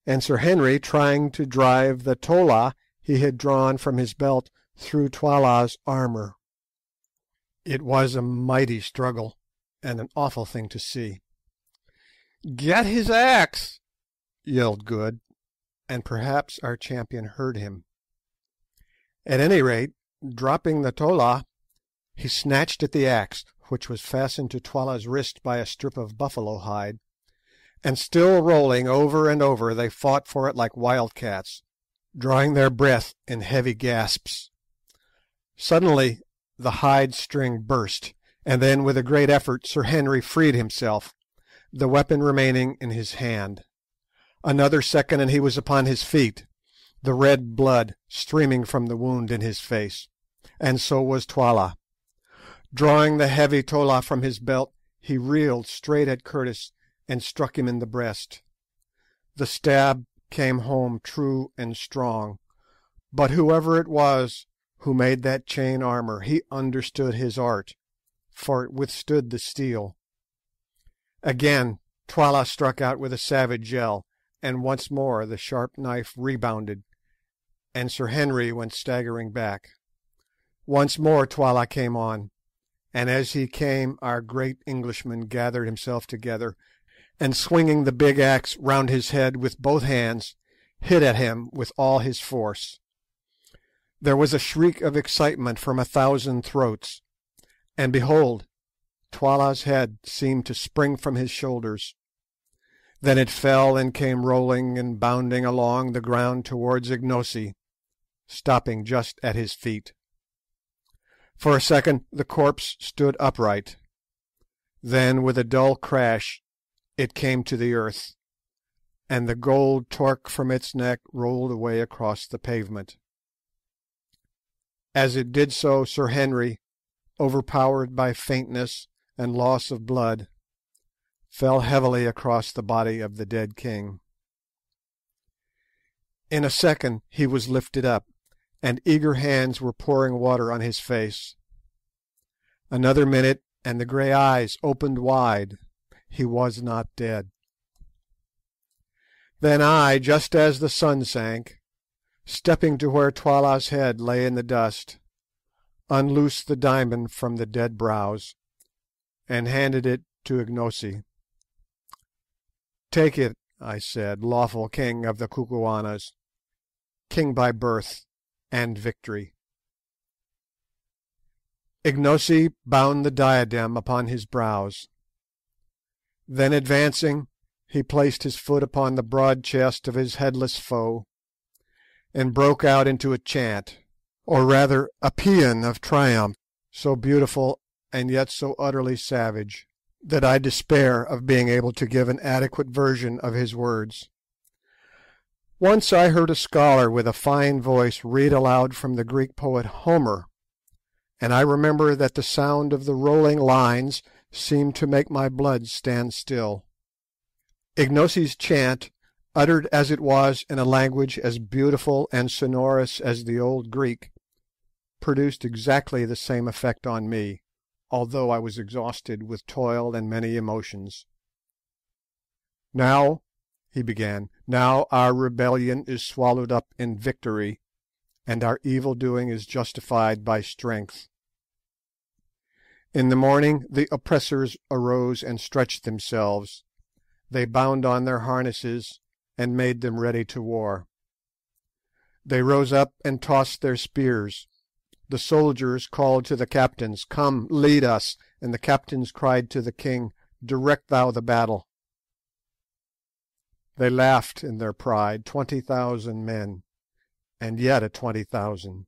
and Sir Henry trying to drive the tolla he had drawn from his belt through Twala's armour. It was a mighty struggle, and an awful thing to see. "Get his axe!" yelled Good, and perhaps our champion heard him. At any rate, dropping the tolla, he snatched at the axe, which was fastened to Twala's wrist by a strip of buffalo hide, and still rolling over and over, they fought for it like wildcats, drawing their breath in heavy gasps. Suddenly the hide string burst, and then with a great effort Sir Henry freed himself, the weapon remaining in his hand. Another second and he was upon his feet, the red blood streaming from the wound in his face, and so was Twala. Drawing the heavy tolla from his belt, he reeled straight at Curtis and struck him in the breast. The stab came home true and strong, but whoever it was who made that chain armour, he understood his art, for it withstood the steel. Again Twala struck out with a savage yell, and once more the sharp knife rebounded, and Sir Henry went staggering back. Once more Twala came on, and as he came our great Englishman gathered himself together, and swinging the big axe round his head with both hands, hit at him with all his force. There was a shriek of excitement from 1,000 throats, and behold, Twala's head seemed to spring from his shoulders. Then it fell and came rolling and bounding along the ground towards Ignosi, stopping just at his feet. For a second the corpse stood upright. Then with a dull crash it came to the earth, and the gold torque from its neck rolled away across the pavement. As it did so, Sir Henry, overpowered by faintness and loss of blood, fell heavily across the body of the dead king. In a second he was lifted up, and eager hands were pouring water on his face. Another minute, and the grey eyes opened wide. He was not dead. Then I, just as the sun sank, stepping to where Twala's head lay in the dust, unloosed the diamond from the dead brows, and handed it to Ignosi. "Take it," I said, "lawful king of the Kukuanas, king by birth and victory." Ignosi bound the diadem upon his brows. Then advancing, he placed his foot upon the broad chest of his headless foe, and broke out into a chant, or rather a paean of triumph, so beautiful and yet so utterly savage, that I despair of being able to give an adequate version of his words. Once I heard a scholar with a fine voice read aloud from the Greek poet Homer, and I remember that the sound of the rolling lines seemed to make my blood stand still. Ignosi's chant, uttered as it was in a language as beautiful and sonorous as the old Greek, produced exactly the same effect on me, although I was exhausted with toil and many emotions. "Now," he began, "now our rebellion is swallowed up in victory, and our evil doing is justified by strength. In the morning the oppressors arose and stretched themselves. They bound on their harnesses and made them ready to war. They rose up and tossed their spears. The soldiers called to the captains, 'Come, lead us,' and the captains cried to the king, 'Direct thou the battle.' They laughed in their pride, 20,000 men, and yet a 20,000.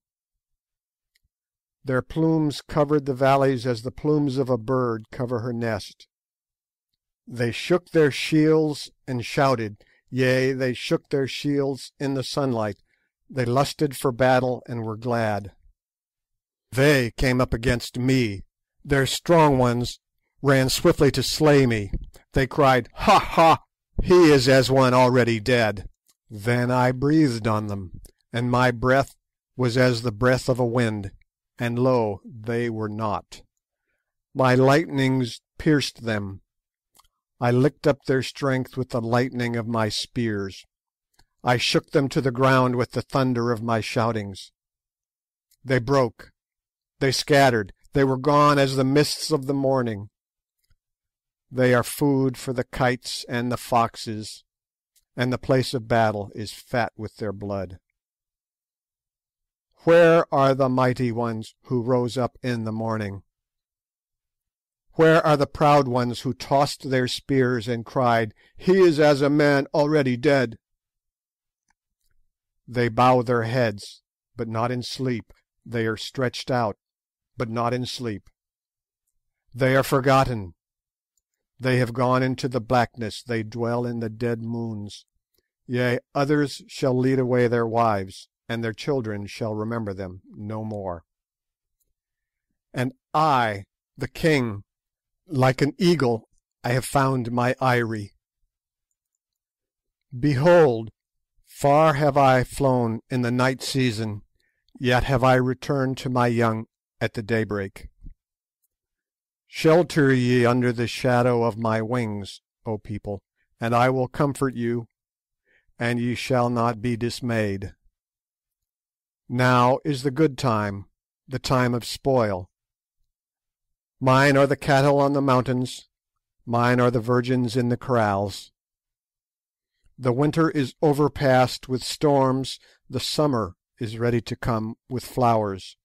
Their plumes covered the valleys as the plumes of a bird cover her nest. They shook their shields and shouted, yea, they shook their shields in the sunlight. They lusted for battle and were glad. They came up against me. Their strong ones ran swiftly to slay me. They cried, 'Ha, ha! He is as one already dead.' Then I breathed on them, and my breath was as the breath of a wind, and lo, they were not. My lightnings pierced them. I licked up their strength with the lightning of my spears. I shook them to the ground with the thunder of my shoutings. They broke. They scattered. They were gone as the mists of the morning. They are food for the kites and the foxes. and the place of battle is fat with their blood. Where are the mighty ones who rose up in the morning? Where are the proud ones who tossed their spears and cried, "He is as a man already dead"? They bow their heads, but not in sleep. They are stretched out, but not in sleep. They are forgotten. They have gone into the blackness. They dwell in the dead moons. Yea, others shall lead away their wives, and their children shall remember them no more. And I, the king, like an eagle, I have found my eyrie. Behold, far have I flown in the night season, yet have I returned to my young at the daybreak. Shelter ye under the shadow of my wings, O people, and I will comfort you, and ye shall not be dismayed. Now is the good time, the time of spoil. Mine are the cattle on the mountains, mine are the virgins in the corrals. The winter is overpast with storms, the summer is ready to come with flowers.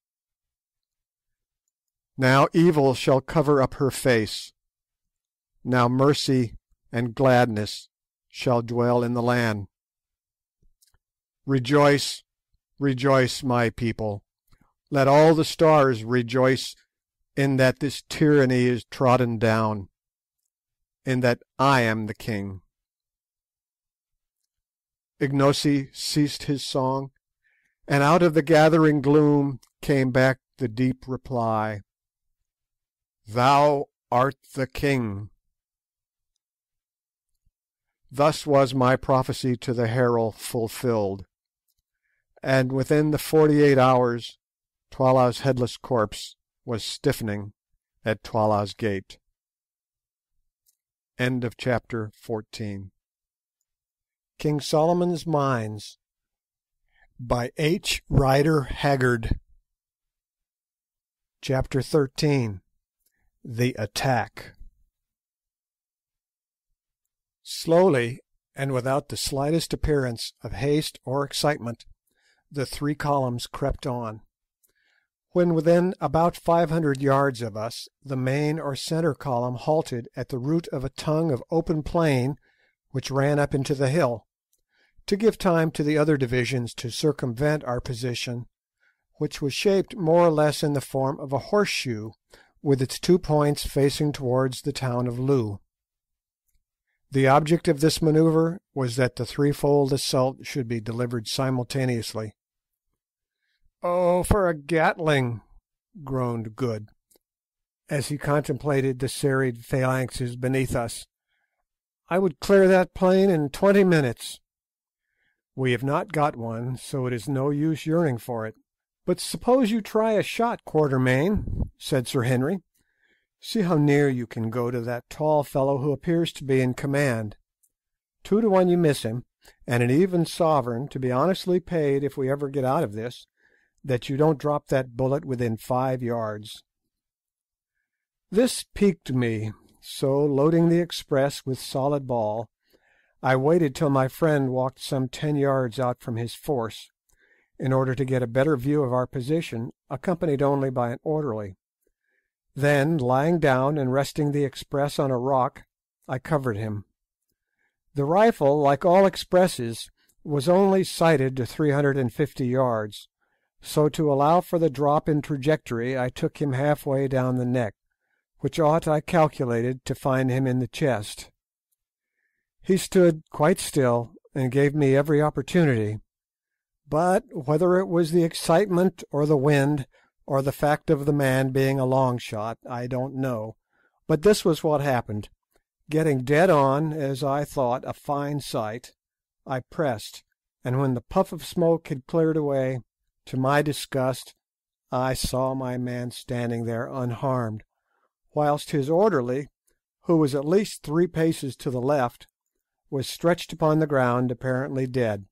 Now evil shall cover up her face, now mercy and gladness shall dwell in the land. Rejoice, rejoice, my people. Let all the stars rejoice in that this tyranny is trodden down, in that I am the king. Ignosi ceased his song, and out of the gathering gloom came back the deep reply, "Thou art the king." Thus was my prophecy to the herald fulfilled, and within the 48 hours Twala's headless corpse was stiffening at Twala's gate. End of chapter 14. King Solomon's Mines by H. Rider Haggard. Chapter 13. The Attack. Slowly, and without the slightest appearance of haste or excitement, the three columns crept on. When within about 500 yards of us, the main or centre column halted at the root of a tongue of open plain which ran up into the hill, to give time to the other divisions to circumvent our position, which was shaped more or less in the form of a horseshoe, with its 2 points facing towards the town of Loo. The object of this manoeuvre was that the threefold assault should be delivered simultaneously. "Oh, for a Gatling!" groaned Good, as he contemplated the serried phalanxes beneath us. "I would clear that plain in 20 minutes." "We have not got one, so it is no use yearning for it. But suppose you try a shot, Quatermain," said Sir Henry. "See how near you can go to that tall fellow who appears to be in command. 2 to 1 you miss him, and an even sovereign to be honestly paid if we ever get out of this, that you don't drop that bullet within 5 yards." This piqued me, so loading the express with solid ball, I waited till my friend walked some 10 yards out from his force, in order to get a better view of our position, accompanied only by an orderly. Then, lying down and resting the express on a rock, I covered him. The rifle, like all expresses, was only sighted to 350 yards, so to allow for the drop in trajectory I took him half-way down the neck, which ought, I calculated, to find him in the chest. He stood quite still, and gave me every opportunity, but whether it was the excitement or the wind, or the fact of the man being a long shot, I don't know, but this was what happened. Getting dead on, as I thought, a fine sight, I pressed, and when the puff of smoke had cleared away, to my disgust, I saw my man standing there unharmed, whilst his orderly, who was at least 3 paces to the left, was stretched upon the ground apparently dead.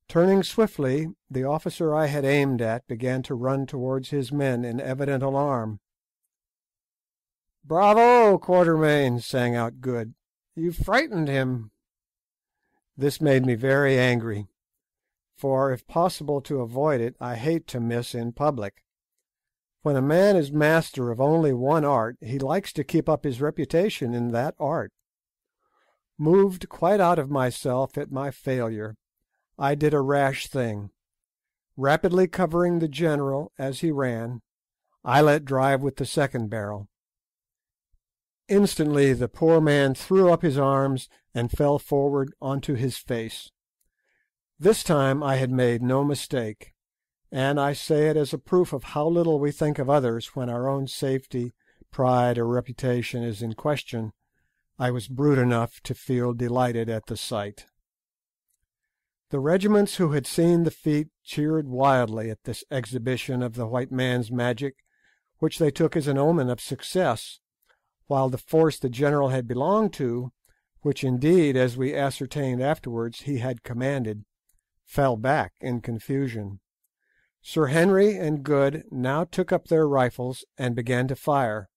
Turning swiftly, the officer I had aimed at began to run towards his men in evident alarm. "Bravo, Quatermain!" sang out Good. "You frightened him." This made me very angry, for if possible to avoid it, I hate to miss in public. When a man is master of only one art, he likes to keep up his reputation in that art. Moved quite out of myself at my failure, I did a rash thing. Rapidly covering the general as he ran, I let drive with the second barrel. Instantly the poor man threw up his arms and fell forward onto his face. This time I had made no mistake, and I say it as a proof of how little we think of others when our own safety, pride, or reputation is in question. I was brute enough to feel delighted at the sight. The regiments who had seen the feat cheered wildly at this exhibition of the white man's magic, which they took as an omen of success, while the force the general had belonged to, which indeed, as we ascertained afterwards, he had commanded, fell back in confusion. Sir Henry and Good now took up their rifles and began to fire,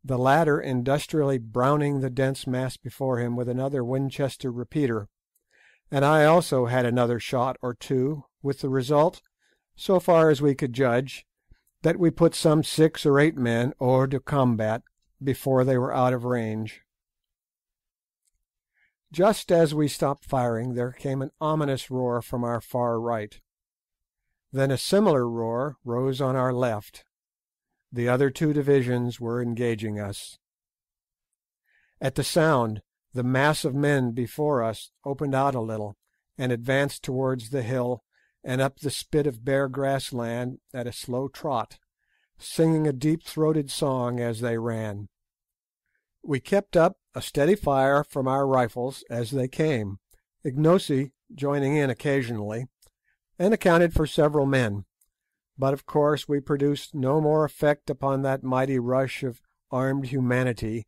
the latter industrially browning the dense mass before him with another Winchester repeater, and I also had another shot or two, with the result, so far as we could judge, that we put some 6 or 8 men hors de combat before they were out of range. Just as we stopped firing there came an ominous roar from our far right. Then a similar roar rose on our left. The other 2 divisions were engaging us. At the sound, the mass of men before us opened out a little, and advanced towards the hill and up the spit of bare grassland at a slow trot, singing a deep-throated song as they ran. We kept up a steady fire from our rifles as they came, Ignosi joining in occasionally, and accounted for several men, but of course we produced no more effect upon that mighty rush of armed humanity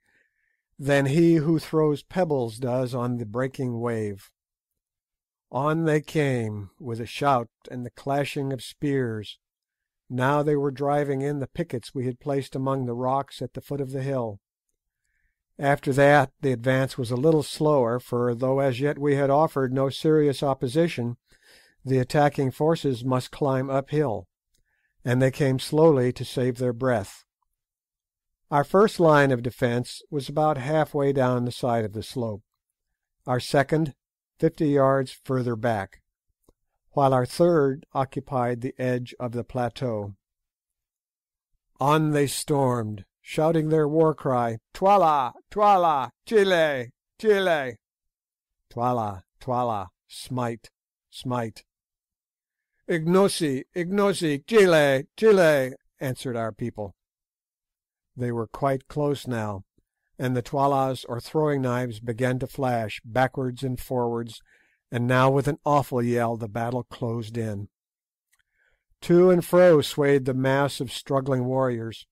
than he who throws pebbles does on the breaking wave. On they came, with a shout and the clashing of spears. Now they were driving in the pickets we had placed among the rocks at the foot of the hill. After that the advance was a little slower, for though as yet we had offered no serious opposition, the attacking forces must climb uphill, and they came slowly to save their breath. Our first line of defence was about half-way down the side of the slope, our second 50 yards further back, while our third occupied the edge of the plateau. On they stormed, shouting their war cry, "Twala, Twala, Chile, Chile!" Twala, Twala, smite, smite. "Ignosi, Ignosi, Chile, Chile!" answered our people. They were quite close now, and the twalas or throwing knives began to flash backwards and forwards, and now with an awful yell the battle closed in. To and fro swayed the mass of struggling warriors,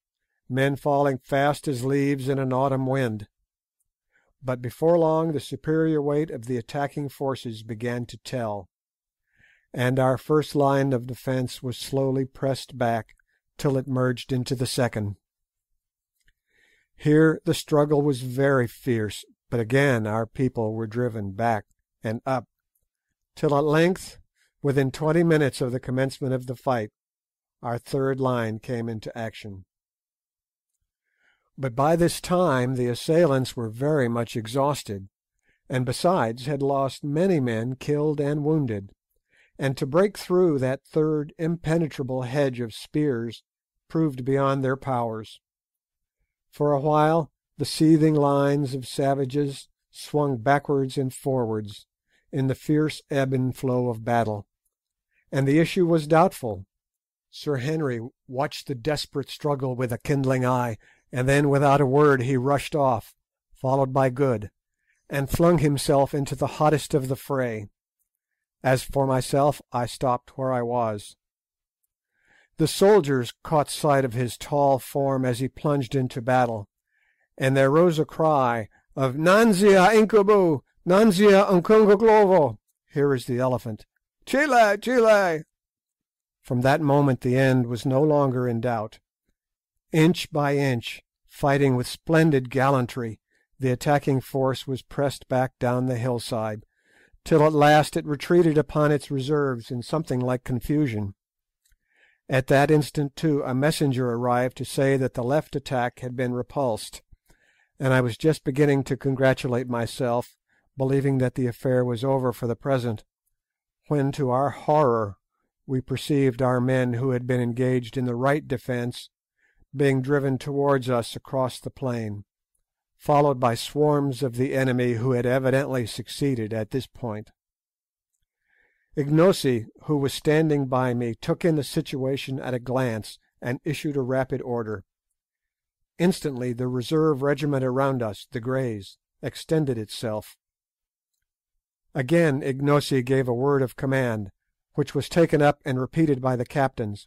men falling fast as leaves in an autumn wind. But before long the superior weight of the attacking forces began to tell, and our first line of defence was slowly pressed back till it merged into the second. Here the struggle was very fierce, but again our people were driven back and up, till at length, within 20 minutes of the commencement of the fight, our third line came into action. But by this time the assailants were very much exhausted, and besides had lost many men killed and wounded, and to break through that third impenetrable hedge of spears proved beyond their powers. For a while the seething lines of savages swung backwards and forwards in the fierce ebb and flow of battle, and the issue was doubtful. Sir Henry watched the desperate struggle with a kindling eye, and then without a word he rushed off, followed by Good, and flung himself into the hottest of the fray. As for myself, I stopped where I was. The soldiers caught sight of his tall form as he plunged into battle, and there rose a cry of "Nanzia incubu, Nanzia uncungoglovo!" Here is the elephant. "Chile, Chile!" From that moment the end was no longer in doubt. Inch by inch, fighting with splendid gallantry, the attacking force was pressed back down the hillside, till at last it retreated upon its reserves in something like confusion. At that instant, too, a messenger arrived to say that the left attack had been repulsed, and I was just beginning to congratulate myself, believing that the affair was over for the present, when to our horror we perceived our men who had been engaged in the right defence being driven towards us across the plain, followed by swarms of the enemy who had evidently succeeded at this point. Ignosi, who was standing by me, took in the situation at a glance and issued a rapid order. Instantly the reserve regiment around us, the Greys, extended itself. Again Ignosi gave a word of command, which was taken up and repeated by the captains,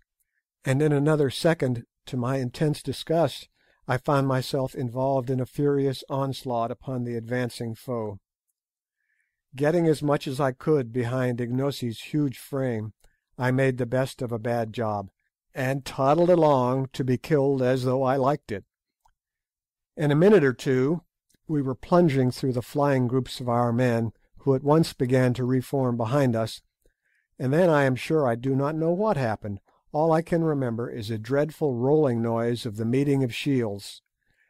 and in another second, to my intense disgust, I found myself involved in a furious onslaught upon the advancing foe. Getting as much as I could behind Ignosi's huge frame, I made the best of a bad job, and toddled along to be killed as though I liked it. In a minute or two we were plunging through the flying groups of our men, who at once began to reform behind us, and then I am sure I do not know what happened. All I can remember is a dreadful rolling noise of the meeting of shields,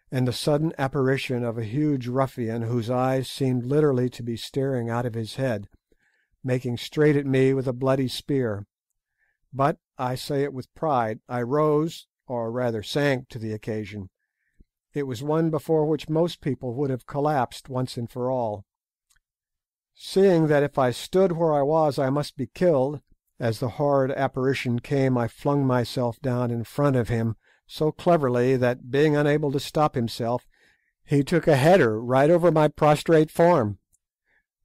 and the sudden apparition of a huge ruffian whose eyes seemed literally to be staring out of his head, making straight at me with a bloody spear. But, I say it with pride, I rose, or rather sank, to the occasion. It was one before which most people would have collapsed once and for all. Seeing that if I stood where I was I must be killed, as the horrid apparition came I flung myself down in front of him so cleverly that, being unable to stop himself, he took a header right over my prostrate form.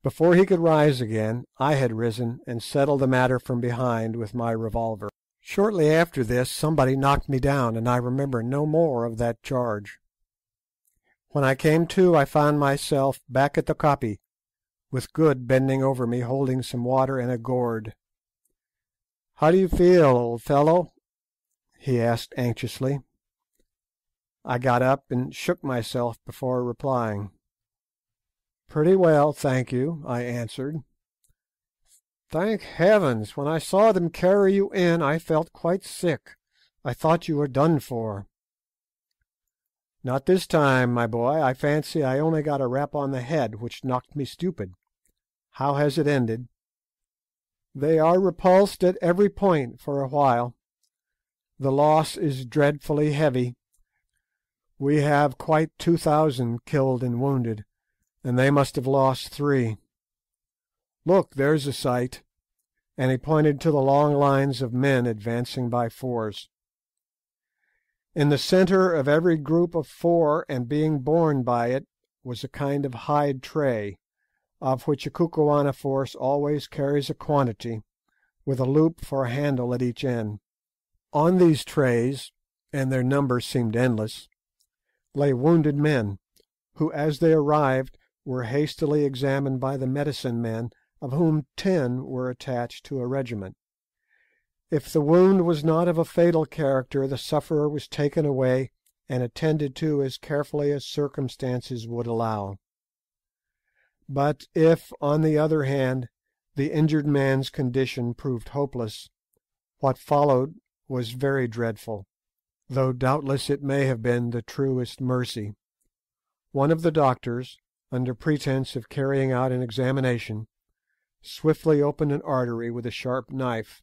Before he could rise again, I had risen and settled the matter from behind with my revolver. Shortly after this somebody knocked me down, and I remember no more of that charge. When I came to, I found myself back at the koppie, with Good bending over me holding some water and a gourd. "How do you feel, old fellow?" he asked anxiously. I got up and shook myself before replying. "Pretty well, thank you," I answered. "Thank heavens! When I saw them carry you in I felt quite sick. I thought you were done for." "Not this time, my boy. I fancy I only got a rap on the head, which knocked me stupid. How has it ended?" "They are repulsed at every point for a while. The loss is dreadfully heavy. We have quite 2,000 killed and wounded, and they must have lost 3. Look, there's a sight," and he pointed to the long lines of men advancing by fours. In the centre of every group of 4, and being borne by it, was a kind of hide tray, of which a Kukuana force always carries a quantity, with a loop for a handle at each end. On these trays, and their number seemed endless, lay wounded men, who as they arrived were hastily examined by the medicine men, of whom 10 were attached to a regiment. If the wound was not of a fatal character, the sufferer was taken away and attended to as carefully as circumstances would allow. But if, on the other hand, the injured man's condition proved hopeless, what followed was very dreadful, though doubtless it may have been the truest mercy. One of the doctors, under pretence of carrying out an examination, swiftly opened an artery with a sharp knife,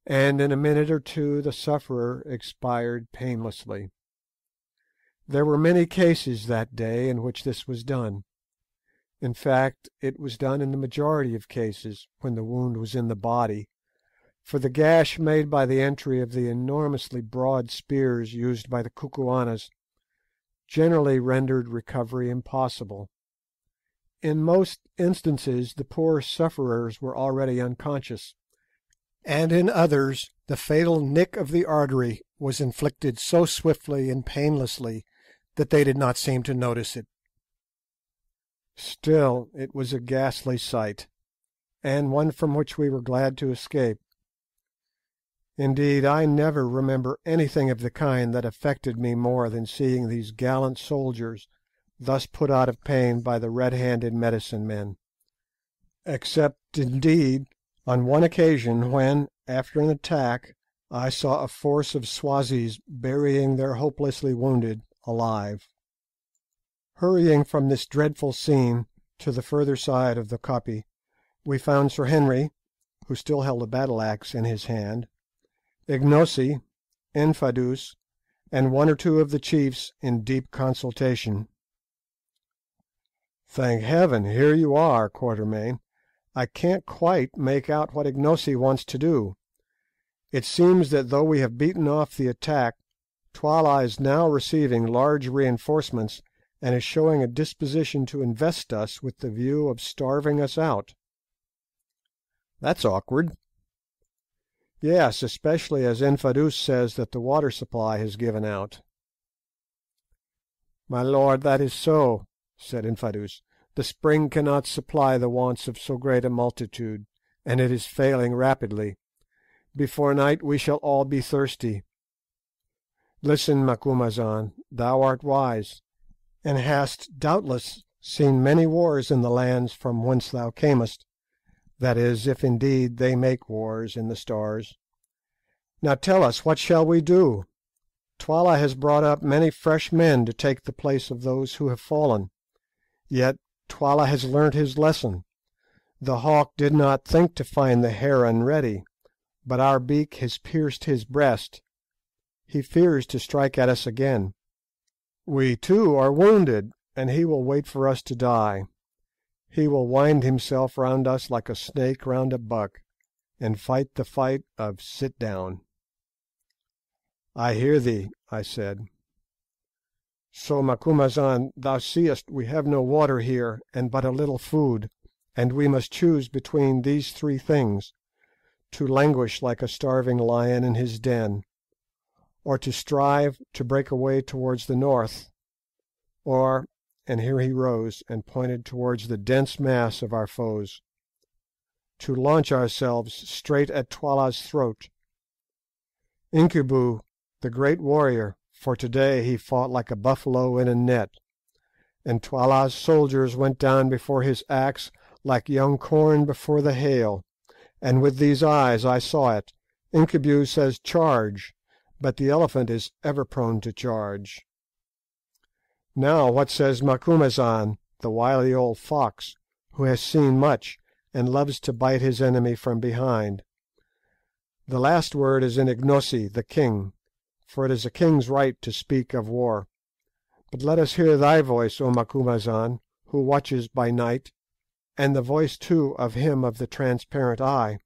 and in a minute or two the sufferer expired painlessly. There were many cases that day in which this was done. In fact, it was done in the majority of cases when the wound was in the body, for the gash made by the entry of the enormously broad spears used by the Kukuanas generally rendered recovery impossible. In most instances the poor sufferers were already unconscious, and in others the fatal nick of the artery was inflicted so swiftly and painlessly that they did not seem to notice it. Still, it was a ghastly sight, and one from which we were glad to escape. Indeed, I never remember anything of the kind that affected me more than seeing these gallant soldiers thus put out of pain by the red-handed medicine men. except indeed on one occasion when, after an attack, I saw a force of Swazis burying their hopelessly wounded alive. Hurrying from this dreadful scene to the further side of the koppie, we found Sir Henry, who still held a battle-axe in his hand, Ignosi, Infadoos, and one or two of the chiefs in deep consultation. "Thank Heaven, here you are, Quatermain. I can't quite make out what Ignosi wants to do. It seems that though we have beaten off the attack, Twala is now receiving large reinforcements, and is showing a disposition to invest us with the view of starving us out." "That's awkward." "Yes, especially as Infadoos says that the water supply has given out." "My lord, that is so," said Infadoos. "The spring cannot supply the wants of so great a multitude, and it is failing rapidly. Before night we shall all be thirsty. Listen, Macumazahn, thou art wise, and hast doubtless seen many wars in the lands from whence thou camest, that is, if indeed they make wars in the stars. Now tell us, what shall we do? Twala has brought up many fresh men to take the place of those who have fallen. Yet Twala has learnt his lesson. The hawk did not think to find the heron ready, but our beak has pierced his breast. He fears to strike at us again. We too are wounded, and he will wait for us to die. He will wind himself round us like a snake round a buck, and fight the fight of sit down." "I hear thee," I said. "So, Macumazahn, thou seest we have no water here, and but a little food, and we must choose between these three things: to languish like a starving lion in his den, or to strive to break away towards the north, or," and here he rose and pointed towards the dense mass of our foes, "to launch ourselves straight at Twala's throat. Incubu, the great warrior, for to-day he fought like a buffalo in a net, and Twala's soldiers went down before his axe like young corn before the hail, and with these eyes I saw it. Incubu says charge, but the elephant is ever prone to charge. Now what says Macumazahn, the wily old fox, who has seen much, and loves to bite his enemy from behind? The last word is in Ignosi, the king, for it is a king's right to speak of war. But let us hear thy voice, O Macumazahn, who watches by night, and the voice too of him of the transparent eye."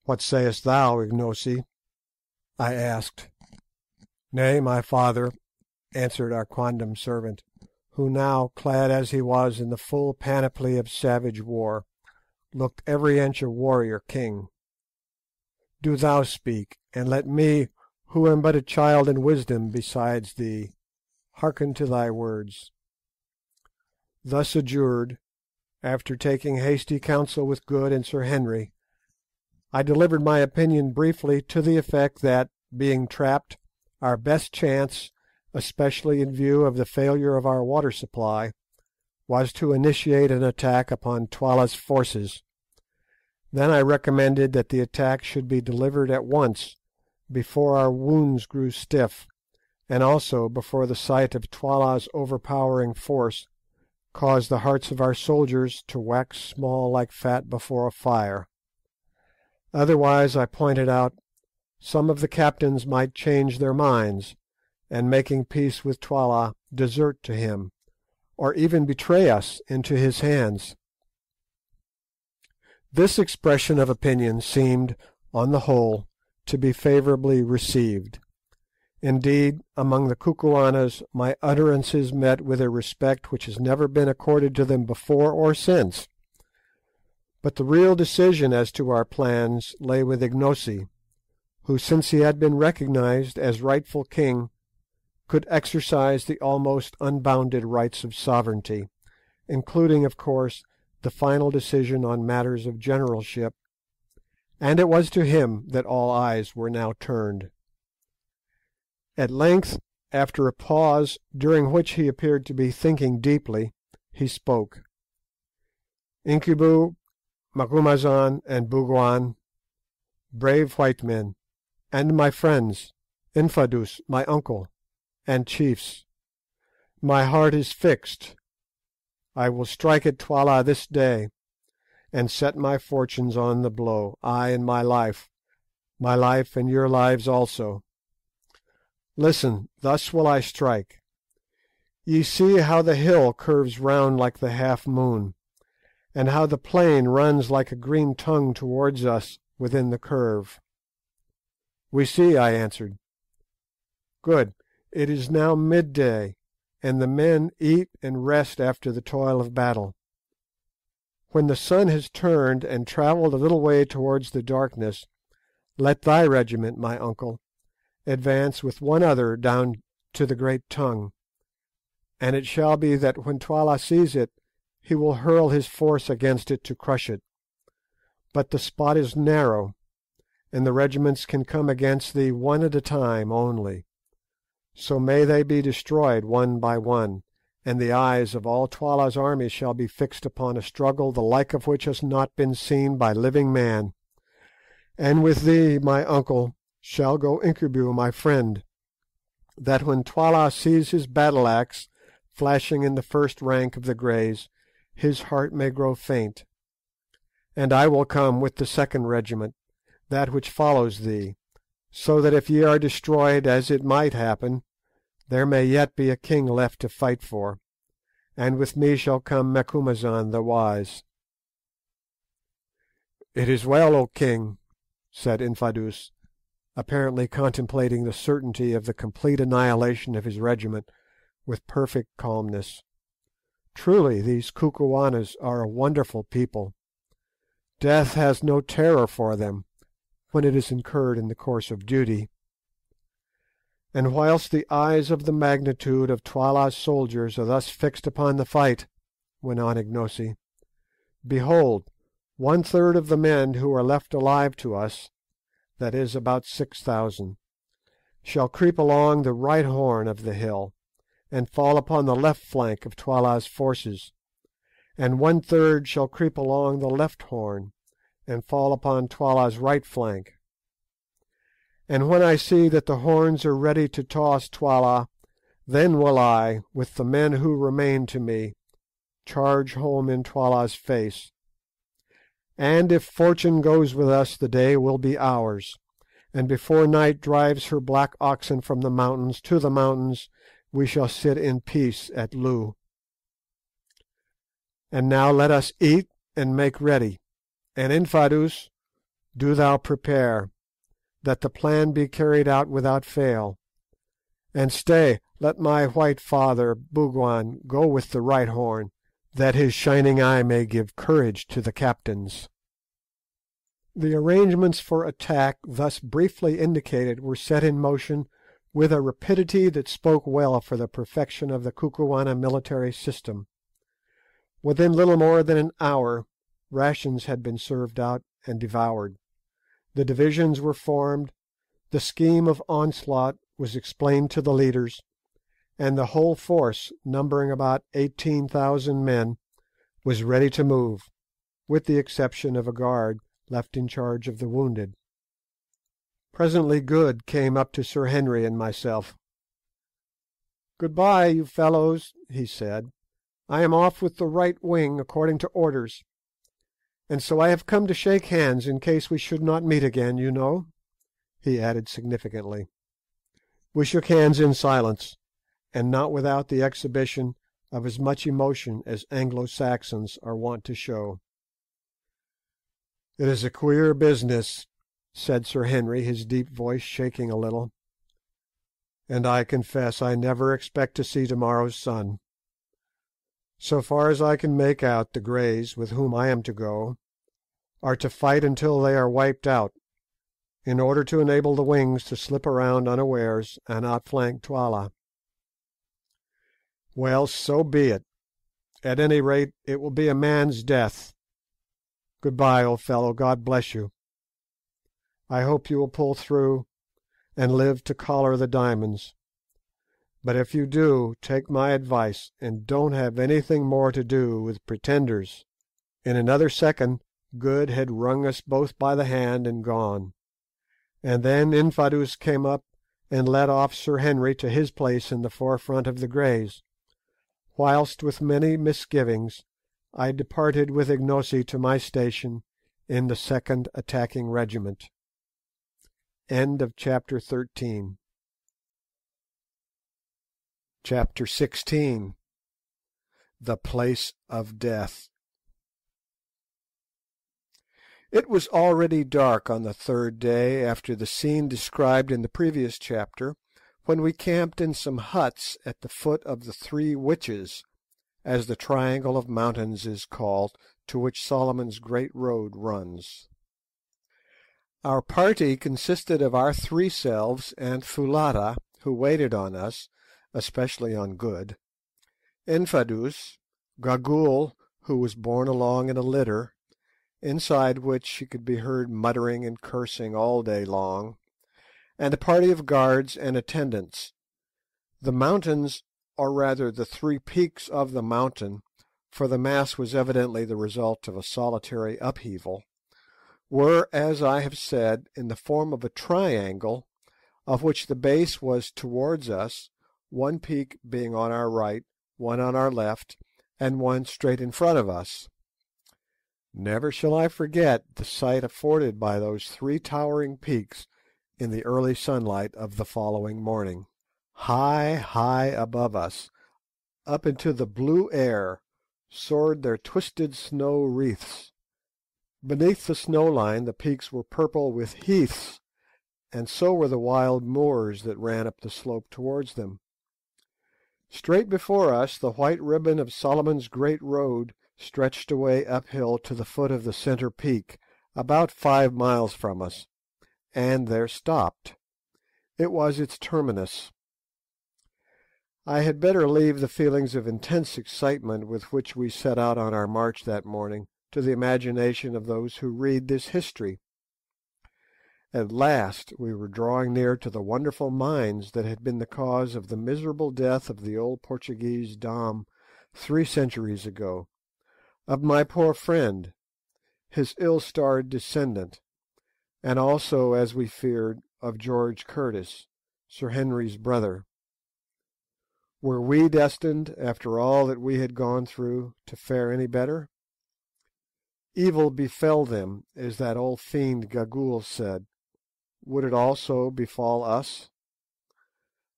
"What sayest thou, Ignosi?" I asked. "Nay, my father," answered our quondam servant, who now, clad as he was in the full panoply of savage war, looked every inch a warrior king. "Do thou speak, and let me, who am but a child in wisdom besides thee, hearken to thy words." Thus adjured, after taking hasty counsel with Good and Sir Henry, I delivered my opinion briefly to the effect that, being trapped, our best chance, especially in view of the failure of our water supply, was to initiate an attack upon Twala's forces. Then I recommended that the attack should be delivered at once, before our wounds grew stiff, and also before the sight of Twala's overpowering force caused the hearts of our soldiers to wax small like fat before a fire. Otherwise, I pointed out, some of the captains might change their minds, and making peace with Twala, desert to him, or even betray us into his hands. This expression of opinion seemed, on the whole, to be favourably received. Indeed, among the Kukuanas my utterances met with a respect which has never been accorded to them before or since. But the real decision as to our plans lay with Ignosi, who, since he had been recognised as rightful king, could exercise the almost unbounded rights of sovereignty, including, of course, the final decision on matters of generalship, and it was to him that all eyes were now turned. At length, after a pause, during which he appeared to be thinking deeply, he spoke. Incubu, Macumazahn, and Bougwan, brave white men, and my friends, Infadoos, my uncle, and chiefs. My heart is fixed. I will strike at Twala this day, and set my fortunes on the blow, I and my life and your lives also. Listen, thus will I strike. Ye see how the hill curves round like the half moon, and how the plain runs like a green tongue towards us within the curve. We see, I answered. Good. It is now midday, and the men eat and rest after the toil of battle. When the sun has turned and travelled a little way towards the darkness, let thy regiment, my uncle, advance with one other down to the great tongue, and it shall be that when Twala sees it, he will hurl his force against it to crush it. But the spot is narrow, and the regiments can come against thee one at a time only. So may they be destroyed one by one, and the eyes of all Twala's army shall be fixed upon a struggle the like of which has not been seen by living man. And with thee, my uncle, shall go Incubu, my friend, that when Twala sees his battle-axe flashing in the first rank of the Greys, his heart may grow faint. And I will come with the second regiment, that which follows thee, so that if ye are destroyed, as it might happen, there may yet be a king left to fight for, and with me shall come Macumazahn the wise." "It is well, O king," said Infadoos, apparently contemplating the certainty of the complete annihilation of his regiment with perfect calmness. "Truly these Kukuanas are a wonderful people. Death has no terror for them when it is incurred in the course of duty. And whilst the eyes of the magnitude of Twala's soldiers are thus fixed upon the fight," went on Ignosi, "behold, 1/3 of the men who are left alive to us, that is about 6,000, shall creep along the right horn of the hill, and fall upon the left flank of Twala's forces, and 1/3 shall creep along the left horn, and fall upon Twala's right flank. And when I see that the horns are ready to toss Twala, then will I, with the men who remain to me, charge home in Twala's face. And if fortune goes with us, the day will be ours, and before night drives her black oxen from the mountains to the mountains, we shall sit in peace at Loo. And now let us eat and make ready, and Infadoos, do thou prepare, that the plan be carried out without fail. And stay, let my white father, Bougwan, go with the right horn, that his shining eye may give courage to the captains." The arrangements for attack thus briefly indicated were set in motion with a rapidity that spoke well for the perfection of the Kukuana military system. Within little more than an hour rations had been served out and devoured. The divisions were formed, the scheme of onslaught was explained to the leaders, and the whole force, numbering about 18,000 men, was ready to move, with the exception of a guard left in charge of the wounded. Presently Good came up to Sir Henry and myself. "Good-bye, you fellows," he said. "I am off with the right wing according to orders, and so I have come to shake hands in case we should not meet again, you know," he added significantly. We shook hands in silence, and not without the exhibition of as much emotion as Anglo-Saxons are wont to show. "It is a queer business," said Sir Henry, his deep voice shaking a little, "and I confess I never expect to see tomorrow's sun. So far as I can make out, the Greys, with whom I am to go, are to fight until they are wiped out, in order to enable the wings to slip around unawares and outflank Twala. Well, so be it. At any rate, it will be a man's death. Good-bye, old fellow. God bless you. I hope you will pull through and live to collar the diamonds. But if you do, take my advice, and don't have anything more to do with pretenders In another second Good had wrung us both by the hand and gone, and then Infadoos came up and led off Sir Henry to his place in the forefront of the Greys, whilst with many misgivings I departed with Ignosi to my station in the second attacking regiment. End of chapter 13. Chapter 16. The Place of Death. It was already dark on the third day after the scene described in the previous chapter, when we camped in some huts at the foot of the Three Witches, as the triangle of mountains is called, to which Solomon's Great Road runs. Our party consisted of our three selves and Foulata, who waited on us, especially on Good, Infadoos, Gagool, who was borne along in a litter, inside which she could be heard muttering and cursing all day long, and a party of guards and attendants. The mountains, or rather the three peaks of the mountain, for the mass was evidently the result of a solitary upheaval, were, as I have said, in the form of a triangle, of which the base was towards us, one peak being on our right, one on our left, and one straight in front of us. Never shall I forget the sight afforded by those three towering peaks in the early sunlight of the following morning. High, high above us, up into the blue air, soared their twisted snow wreaths. Beneath the snow line the peaks were purple with heaths, and so were the wild moors that ran up the slope towards them. Straight before us the white ribbon of Solomon's Great Road stretched away uphill to the foot of the centre peak, about 5 miles from us, and there stopped. It was its terminus. I had better leave the feelings of intense excitement with which we set out on our march that morning to the imagination of those who read this history. At last we were drawing near to the wonderful mines that had been the cause of the miserable death of the old Portuguese Dom 3 centuries ago, of my poor friend, his ill-starred descendant, and also, as we feared, of George Curtis, Sir Henry's brother. Were we destined, after all that we had gone through, to fare any better? Evil befell them, as that old fiend Gagool said. Would it also befall us?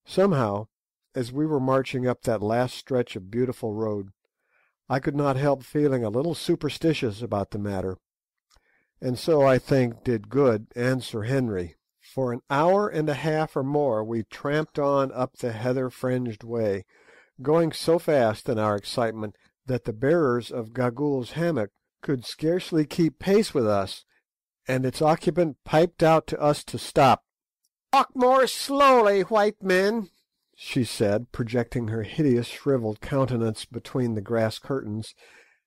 Somehow, as we were marching up that last stretch of beautiful road, I could not help feeling a little superstitious about the matter, and so I think did Good and Sir Henry. For an hour and a half or more we tramped on up the heather-fringed way, going so fast in our excitement that the bearers of Gagool's hammock could scarcely keep pace with us, and its occupant piped out to us to stop. "Walk more slowly, white men," she said, projecting her hideous shrivelled countenance between the grass curtains,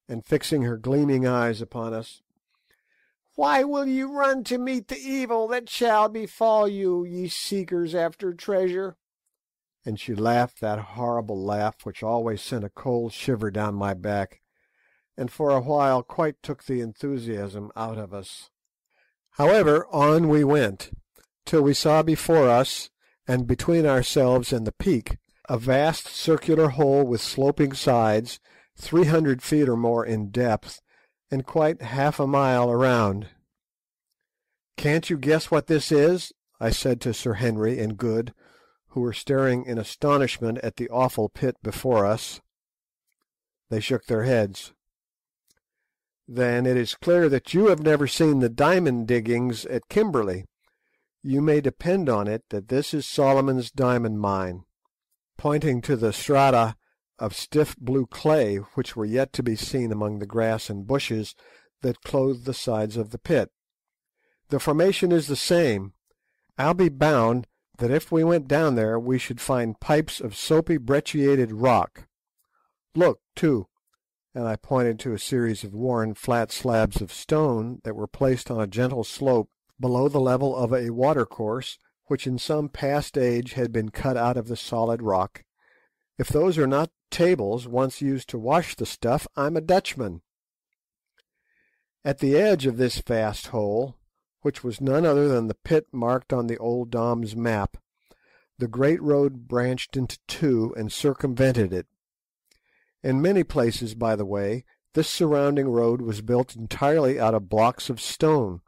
and fixing her gleaming eyes upon us. "Why will you run to meet the evil that shall befall you, ye seekers after treasure?" And she laughed that horrible laugh which always sent a cold shiver down my back, and for a while quite took the enthusiasm out of us. However, on we went, till we saw before us, and between ourselves and the peak, a vast circular hole with sloping sides, 300 feet or more in depth, and quite half a mile around. "Can't you guess what this is?" I said to Sir Henry and Good, who were staring in astonishment at the awful pit before us. They shook their heads. "Then it is clear that you have never seen the diamond diggings at Kimberley. You may depend on it that this is Solomon's diamond mine," pointing to the strata of stiff blue clay which were yet to be seen among the grass and bushes that clothed the sides of the pit. "The formation is the same. I'll be bound that if we went down there we should find pipes of soapy brecciated rock. Look, too," and I pointed to a series of worn flat slabs of stone that were placed on a gentle slope below the level of a watercourse which in some past age had been cut out of the solid rock. "If those are not tables once used to wash the stuff, I'm a Dutchman." At the edge of this vast hole, which was none other than the pit marked on the old Dom's map, the great road branched into two and circumvented it. In many places, by the way, this surrounding road was built entirely out of blocks of stone,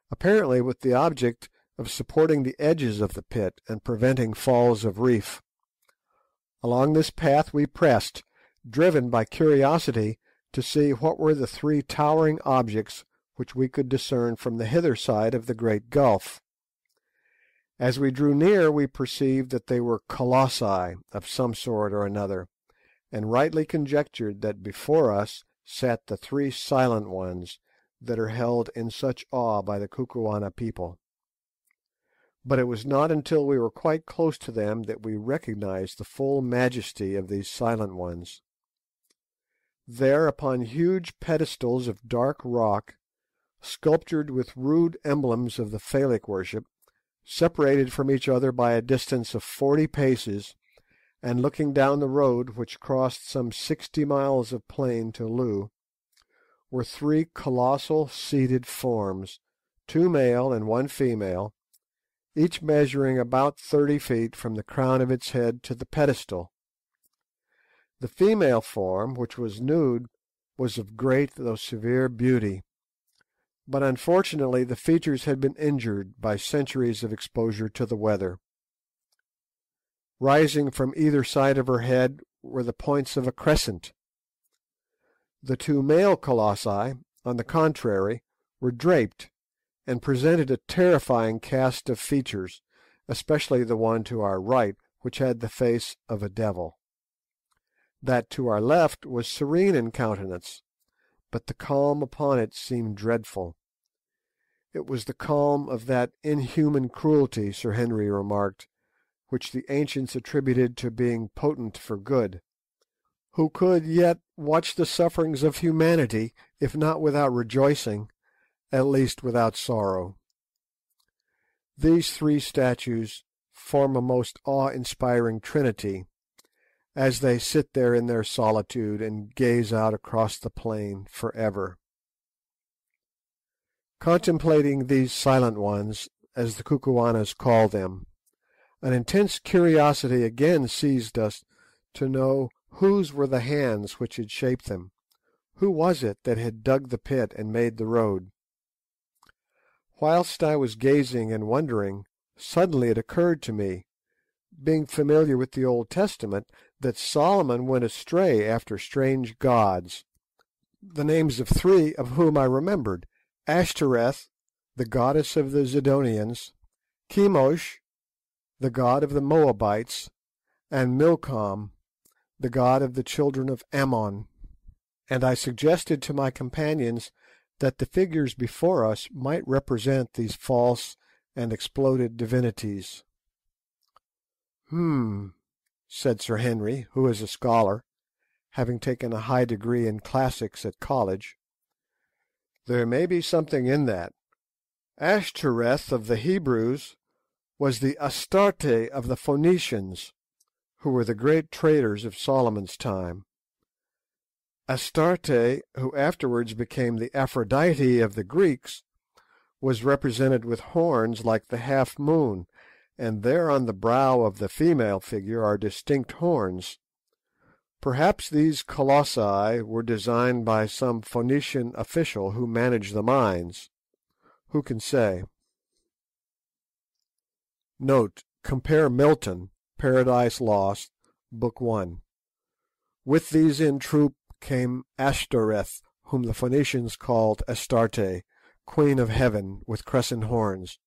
apparently with the object of supporting the edges of the pit and preventing falls of reef. Along this path we pressed, driven by curiosity to see what were the three towering objects which we could discern from the hither side of the great gulf. As we drew near we perceived that they were colossi of some sort or another, and rightly conjectured that before us sat the three Silent Ones that are held in such awe by the Kukuana people. But it was not until we were quite close to them that we recognised the full majesty of these Silent Ones. There, upon huge pedestals of dark rock, sculptured with rude emblems of the Phallic worship, separated from each other by a distance of 40 paces, and looking down the road which crossed some 60 miles of plain to Loo, were three colossal seated forms, two male and one female, each measuring about 30 feet from the crown of its head to the pedestal. The female form, which was nude, was of great though severe beauty, but unfortunately the features had been injured by centuries of exposure to the weather. Rising from either side of her head were the points of a crescent. The two male colossi, on the contrary, were draped, and presented a terrifying cast of features, especially the one to our right, which had the face of a devil. That to our left was serene in countenance, but the calm upon it seemed dreadful. It was the calm of that inhuman cruelty, Sir Henry remarked, which the ancients attributed to being potent for good, who could yet watch the sufferings of humanity, if not without rejoicing, at least without sorrow. These three statues form a most awe-inspiring trinity, as they sit there in their solitude and gaze out across the plain for ever. Contemplating these Silent Ones, as the Kukuanas call them, an intense curiosity again seized us to know whose were the hands which had shaped them. Who was it that had dug the pit and made the road? Whilst I was gazing and wondering, suddenly it occurred to me, being familiar with the Old Testament, that Solomon went astray after strange gods, the names of three of whom I remembered: Ashtoreth, the goddess of the Zidonians; Chemosh, the god of the Moabites; and Milcom, the god of the children of Ammon. And I suggested to my companions that the figures before us might represent these false and exploded divinities. Said Sir Henry, who is a scholar, having taken a high degree in classics at college. There may be something in that. Ashtoreth of the Hebrews was the Astarte of the Phoenicians, who were the great traders of Solomon's time. Astarte, who afterwards became the Aphrodite of the Greeks, was represented with horns like the half moon, and there on the brow of the female figure are distinct horns. Perhaps these colossi were designed by some Phoenician official who managed the mines. Who can say? Note: compare Milton, Paradise Lost, Book 1. With these in troop came Ashtoreth, whom the Phoenicians called Astarte, Queen of Heaven, with crescent horns,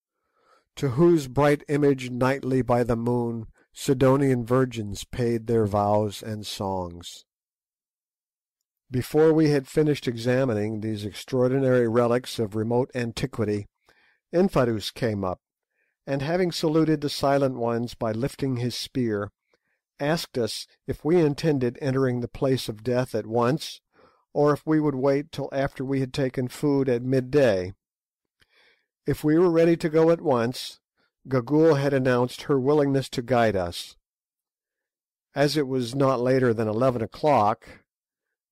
to whose bright image nightly by the moon Sidonian virgins paid their vows and songs. Before we had finished examining these extraordinary relics of remote antiquity, Infadoos came up, and having saluted the Silent Ones by lifting his spear, asked us if we intended entering the place of death at once, or if we would wait till after we had taken food at midday. If we were ready to go at once, Gagool had announced her willingness to guide us. As it was not later than 11 o'clock,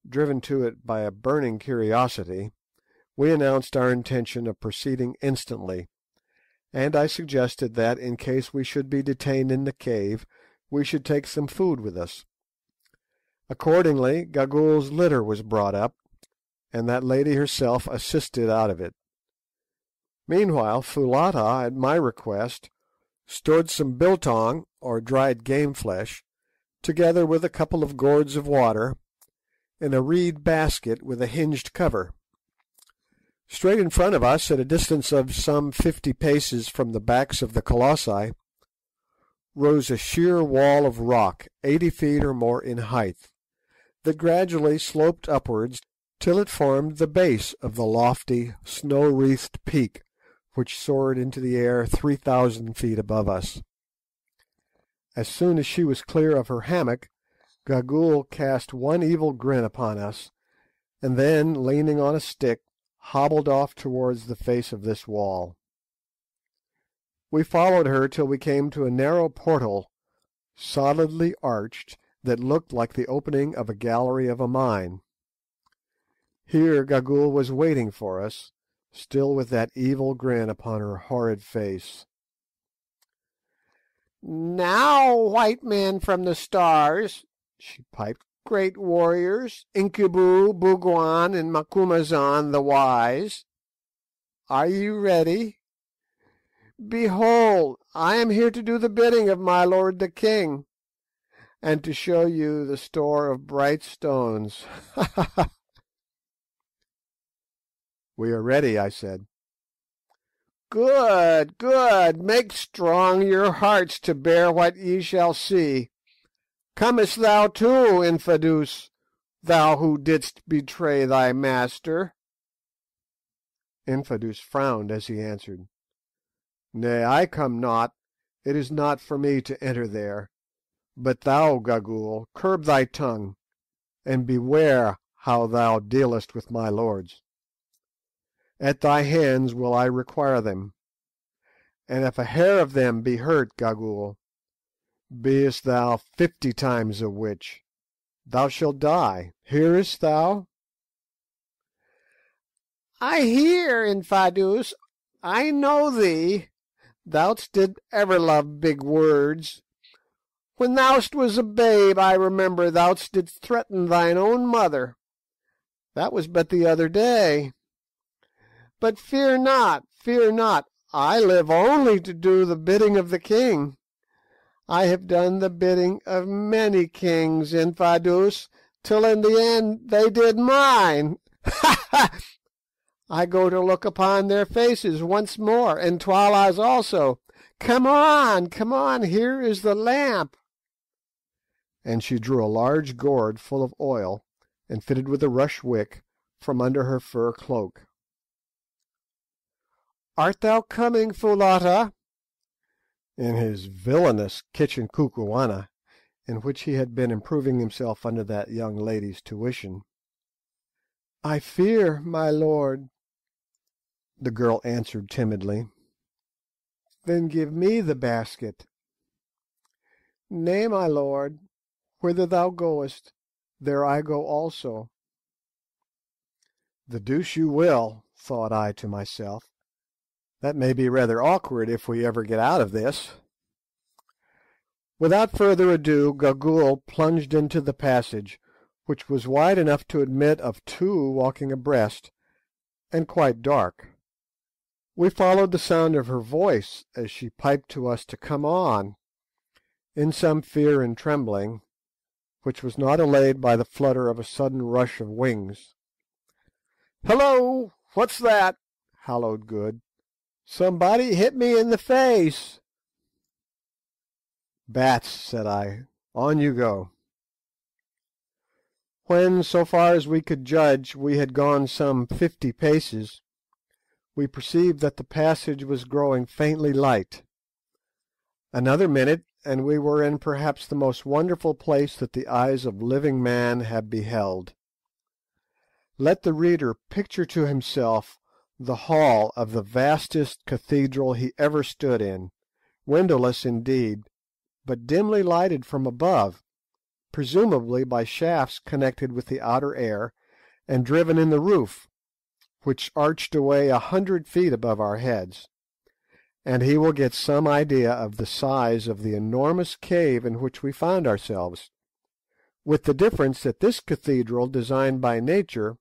driven to it by a burning curiosity, we announced our intention of proceeding instantly, and I suggested that, in case we should be detained in the cave, we should take some food with us. Accordingly, Gagool's litter was brought up, and that lady herself assisted out of it. Meanwhile, Foulata, at my request, stored some biltong, or dried game flesh, together with a couple of gourds of water, in a reed basket with a hinged cover. Straight in front of us, at a distance of some 50 paces from the backs of the colossi, rose a sheer wall of rock 80 feet or more in height, that gradually sloped upwards till it formed the base of the lofty, snow-wreathed peak which soared into the air 3,000 feet above us. As soon as she was clear of her hammock, Gagool cast one evil grin upon us, and then, leaning on a stick, hobbled off towards the face of this wall. We followed her till we came to a narrow portal, solidly arched, that looked like the opening of a gallery of a mine. Here Gagool was waiting for us, still with that evil grin upon her horrid face. "Now, white men from the stars," she piped, "great warriors, Incubu, Bougwan, and Macumazahn the wise, are you ready? Behold, I am here to do the bidding of my lord the king, and to show you the store of bright stones. Ha ha ha!" "We are ready," I said. "Good, good. Make strong your hearts to bear what ye shall see. Comest thou too, Infadoos, thou who didst betray thy master?" Infadoos frowned as he answered, "Nay, I come not. It is not for me to enter there. But thou, Gagool, curb thy tongue, and beware how thou dealest with my lords. At thy hands will I require them, and if a hair of them be hurt, Gagool, beest thou 50 times a witch, thou shalt die. Hearest thou?" "I hear, Infadoos. I know thee. Thou'st did ever love big words. When thou'st was a babe, I remember thou'st didst threaten thine own mother. That was but the other day. But fear not, fear not. I live only to do the bidding of the king. I have done the bidding of many kings, Infadoos, till in the end they did mine. Ha ha! I go to look upon their faces once more, and Twala's also. Come on, here is the lamp." And she drew a large gourd full of oil, and fitted with a rush wick, from under her fur cloak. "Art thou coming, Foulata?" in his villainous kitchen kukuana, in which he had been improving himself under that young lady's tuition. "I fear, my lord," the girl answered timidly. "Then give me the basket." "Nay, my lord. Whither thou goest, there I go also." "The deuce you will," thought I to myself. "That may be rather awkward if we ever get out of this." Without further ado, Gagool plunged into the passage, which was wide enough to admit of 2 walking abreast, and quite dark. We followed the sound of her voice as she piped to us to come on, in some fear and trembling, which was not allayed by the flutter of a sudden rush of wings. "Hullo! What's that?" hallooed Good. "Somebody hit me in the face." "Bats," said I. "On you go." When, so far as we could judge, we had gone some 50 paces, we perceived that the passage was growing faintly light. Another minute, and we were in perhaps the most wonderful place that the eyes of living man have beheld. Let the reader picture to himself the hall of the vastest cathedral he ever stood in, windowless indeed, but dimly lighted from above, presumably by shafts connected with the outer air, and driven in the roof, which arched away 100 feet above our heads, and he will get some idea of the size of the enormous cave in which we found ourselves, with the difference that this cathedral, designed by nature,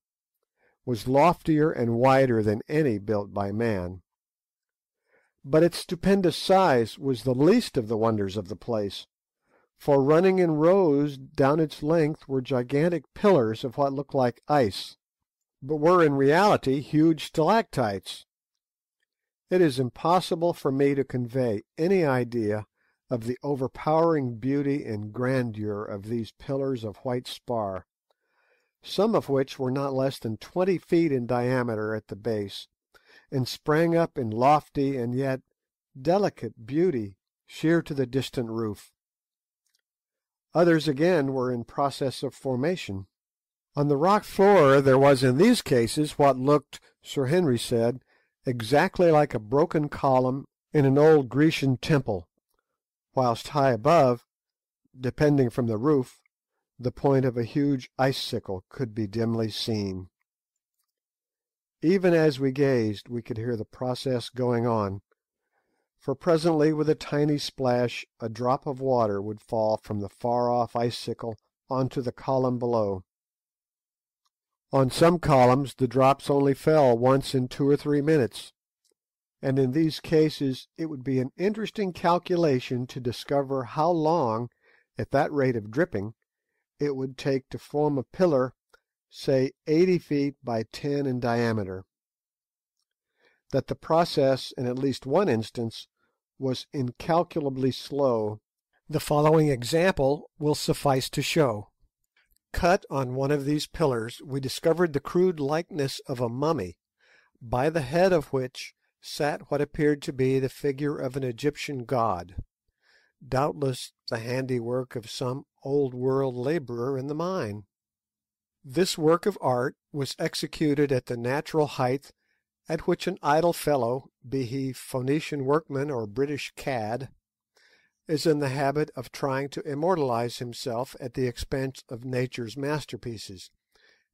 was loftier and wider than any built by man. But its stupendous size was the least of the wonders of the place, for running in rows down its length were gigantic pillars of what looked like ice, but were in reality huge stalactites. It is impossible for me to convey any idea of the overpowering beauty and grandeur of these pillars of white spar, some of which were not less than 20 feet in diameter at the base, and sprang up in lofty and yet delicate beauty sheer to the distant roof. Others again were in process of formation. On the rock floor there was in these cases what looked, Sir Henry said, exactly like a broken column in an old Grecian temple, whilst high above, depending from the roof, the point of a huge icicle could be dimly seen. Even as we gazed we could hear the process going on, for presently with a tiny splash a drop of water would fall from the far-off icicle onto the column below. On some columns the drops only fell once in 2 or 3 minutes, and in these cases it would be an interesting calculation to discover how long, at that rate of dripping, it would take to form a pillar, say 80 feet by 10 in diameter. That the process, in at least one instance, was incalculably slow, the following example will suffice to show. Cut on one of these pillars we discovered the crude likeness of a mummy, by the head of which sat what appeared to be the figure of an Egyptian god, doubtless the handiwork of some old-world labourer in the mine. This work of art was executed at the natural height at which an idle fellow, be he Phoenician workman or British cad, is in the habit of trying to immortalise himself at the expense of nature's masterpieces,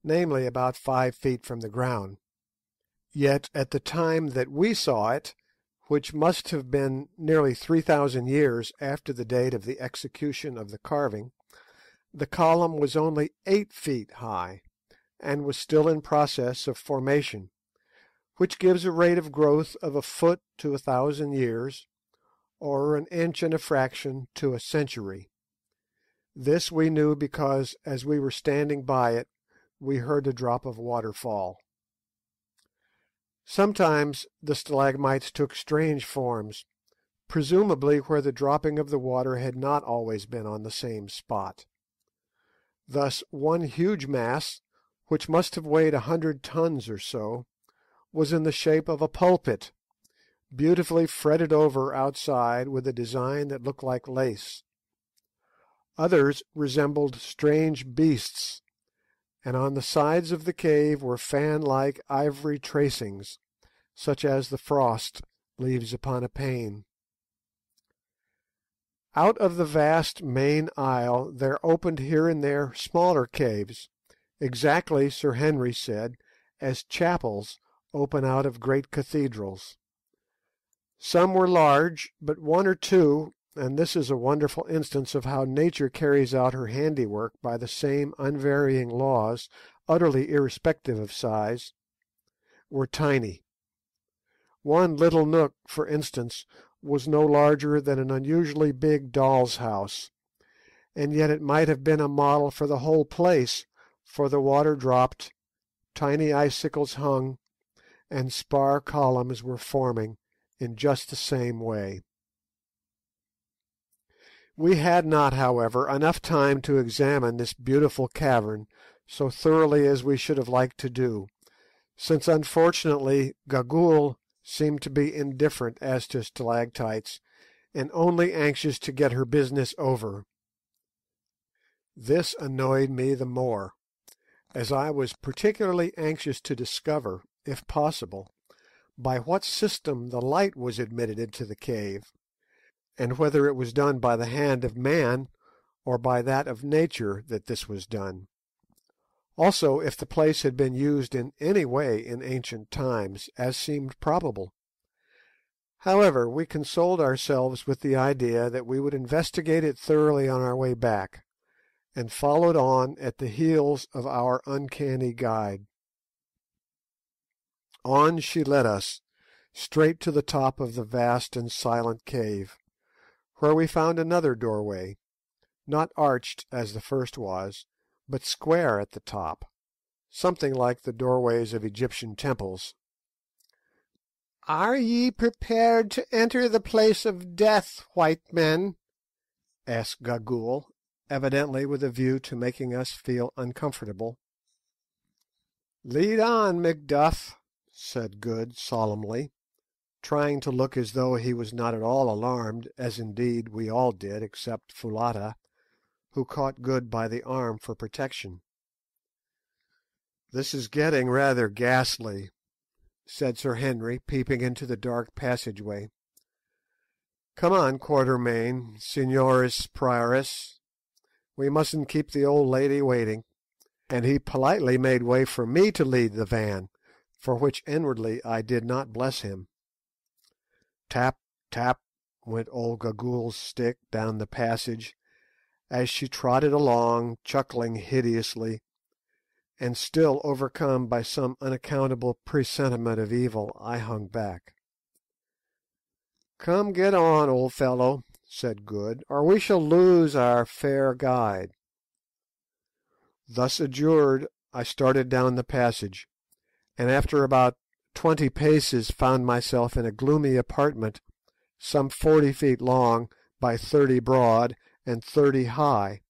namely about 5 feet from the ground. Yet at the time that we saw it, which must have been nearly 3,000 years after the date of the execution of the carving, the column was only 8 feet high, and was still in process of formation, which gives a rate of growth of a foot to 1,000 years, or an inch and a fraction to a century. This we knew because, as we were standing by it, we heard a drop of water fall. Sometimes the stalagmites took strange forms, presumably where the dropping of the water had not always been on the same spot. Thus one huge mass, which must have weighed 100 tons or so, was in the shape of a pulpit, beautifully fretted over outside with a design that looked like lace. Others resembled strange beasts, and on the sides of the cave were fan-like ivory tracings, such as the frost leaves upon a pane. Out of the vast main aisle there opened here and there smaller caves, exactly, Sir Henry said, as chapels open out of great cathedrals. Some were large, but one or two, and this is a wonderful instance of how nature carries out her handiwork by the same unvarying laws, utterly irrespective of size, were tiny. One little nook, for instance, was no larger than an unusually big doll's house, and yet it might have been a model for the whole place, for the water dropped, tiny icicles hung, and spar columns were forming in just the same way. We had not, however, enough time to examine this beautiful cavern so thoroughly as we should have liked to do, since unfortunately Gagool seemed to be indifferent as to stalactites, and only anxious to get her business over. This annoyed me the more, as I was particularly anxious to discover, if possible, by what system the light was admitted into the cave, and whether it was done by the hand of man or by that of nature that this was done. Also, if the place had been used in any way in ancient times, as seemed probable. However, we consoled ourselves with the idea that we would investigate it thoroughly on our way back, and followed on at the heels of our uncanny guide. On she led us, straight to the top of the vast and silent cave, where we found another doorway, not arched as the first was, but square at the top, something like the doorways of Egyptian temples. "Are ye prepared to enter the place of death, white men?" asked Gagool, evidently with a view to making us feel uncomfortable. "Lead on, Macduff," said Good solemnly, trying to look as though he was not at all alarmed, as indeed we all did except Foulata, who caught Good by the arm for protection. "This is getting rather ghastly," said Sir Henry, peeping into the dark passageway. "Come on, Quatermain, Signoris Prioress. We mustn't keep the old lady waiting." And he politely made way for me to lead the van, for which inwardly I did not bless him. Tap, tap, went old Gagool's stick down the passage, as she trotted along, chuckling hideously, and still overcome by some unaccountable presentiment of evil, I hung back. "Come, get on, old fellow," said Good, "or we shall lose our fair guide." Thus adjured, I started down the passage, and after about 20 paces found myself in a gloomy apartment some 40 feet long by 30 broad and 30 high,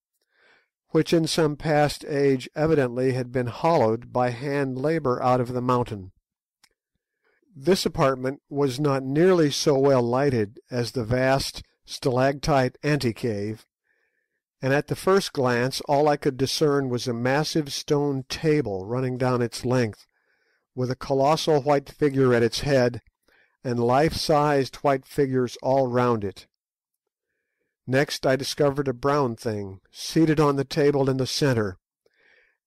which in some past age evidently had been hollowed by hand labour out of the mountain. This apartment was not nearly so well lighted as the vast stalactite antecave, and at the first glance all I could discern was a massive stone table running down its length, with a colossal white figure at its head, and life-sized white figures all round it. Next I discovered a brown thing, seated on the table in the centre,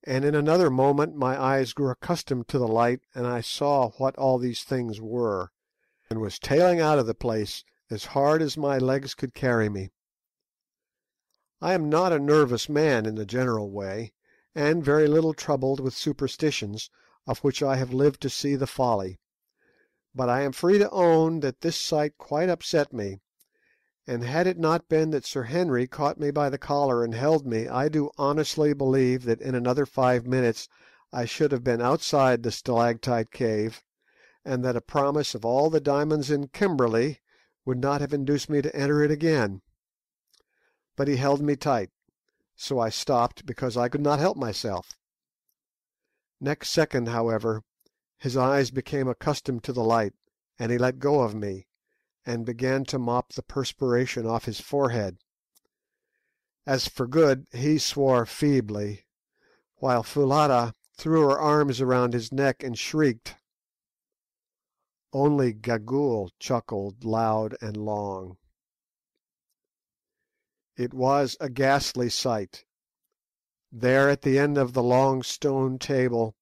and in another moment my eyes grew accustomed to the light, and I saw what all these things were, and was tailing out of the place as hard as my legs could carry me. I am not a nervous man in the general way, and very little troubled with superstitions, of which I have lived to see the folly, but I am free to own that this sight quite upset me, and had it not been that Sir Henry caught me by the collar and held me, I do honestly believe that in another 5 minutes I should have been outside the stalactite cave, and that a promise of all the diamonds in Kimberley would not have induced me to enter it again. But he held me tight, so I stopped because I could not help myself. Next second, however, his eyes became accustomed to the light, and he let go of me, and began to mop the perspiration off his forehead. As for Good, he swore feebly, while Foulata threw her arms around his neck and shrieked. Only Gagool chuckled loud and long. It was a ghastly sight. There at the end of the long stone table,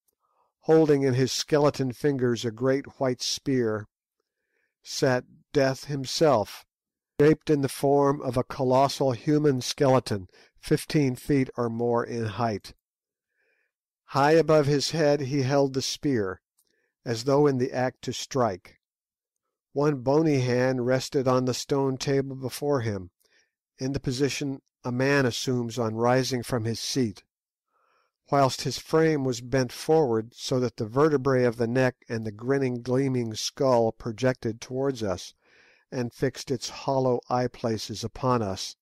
holding in his skeleton fingers a great white spear, sat Death himself, shaped in the form of a colossal human skeleton 15 feet or more in height. High above his head he held the spear, as though in the act to strike. One bony hand rested on the stone table before him, in the position a man assumes on rising from his seat, whilst his frame was bent forward so that the vertebrae of the neck and the grinning gleaming skull projected towards us, and fixed its hollow eye-places upon us,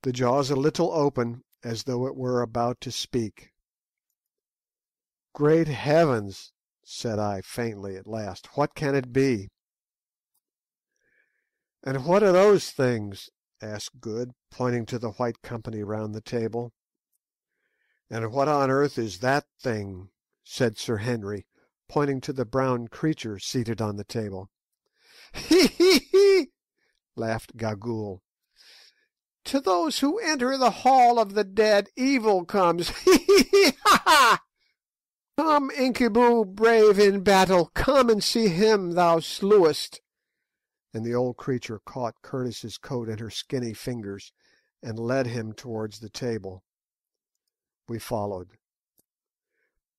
the jaws a little open, as though it were about to speak. "Great heavens!" said I faintly at last, "what can it be?" "And what are those things?" asked Good, pointing to the white company round the table. "And what on earth is that thing?" said Sir Henry, pointing to the brown creature seated on the table. "Hee, hee, hee!" laughed Gagool. "To those who enter the hall of the dead evil comes. Hee, hee, hee! Ha, ha!" Come, Incubu, brave in battle, come and see him thou slewest. And the old creature caught Curtis's coat in her skinny fingers and led him towards the table. We followed.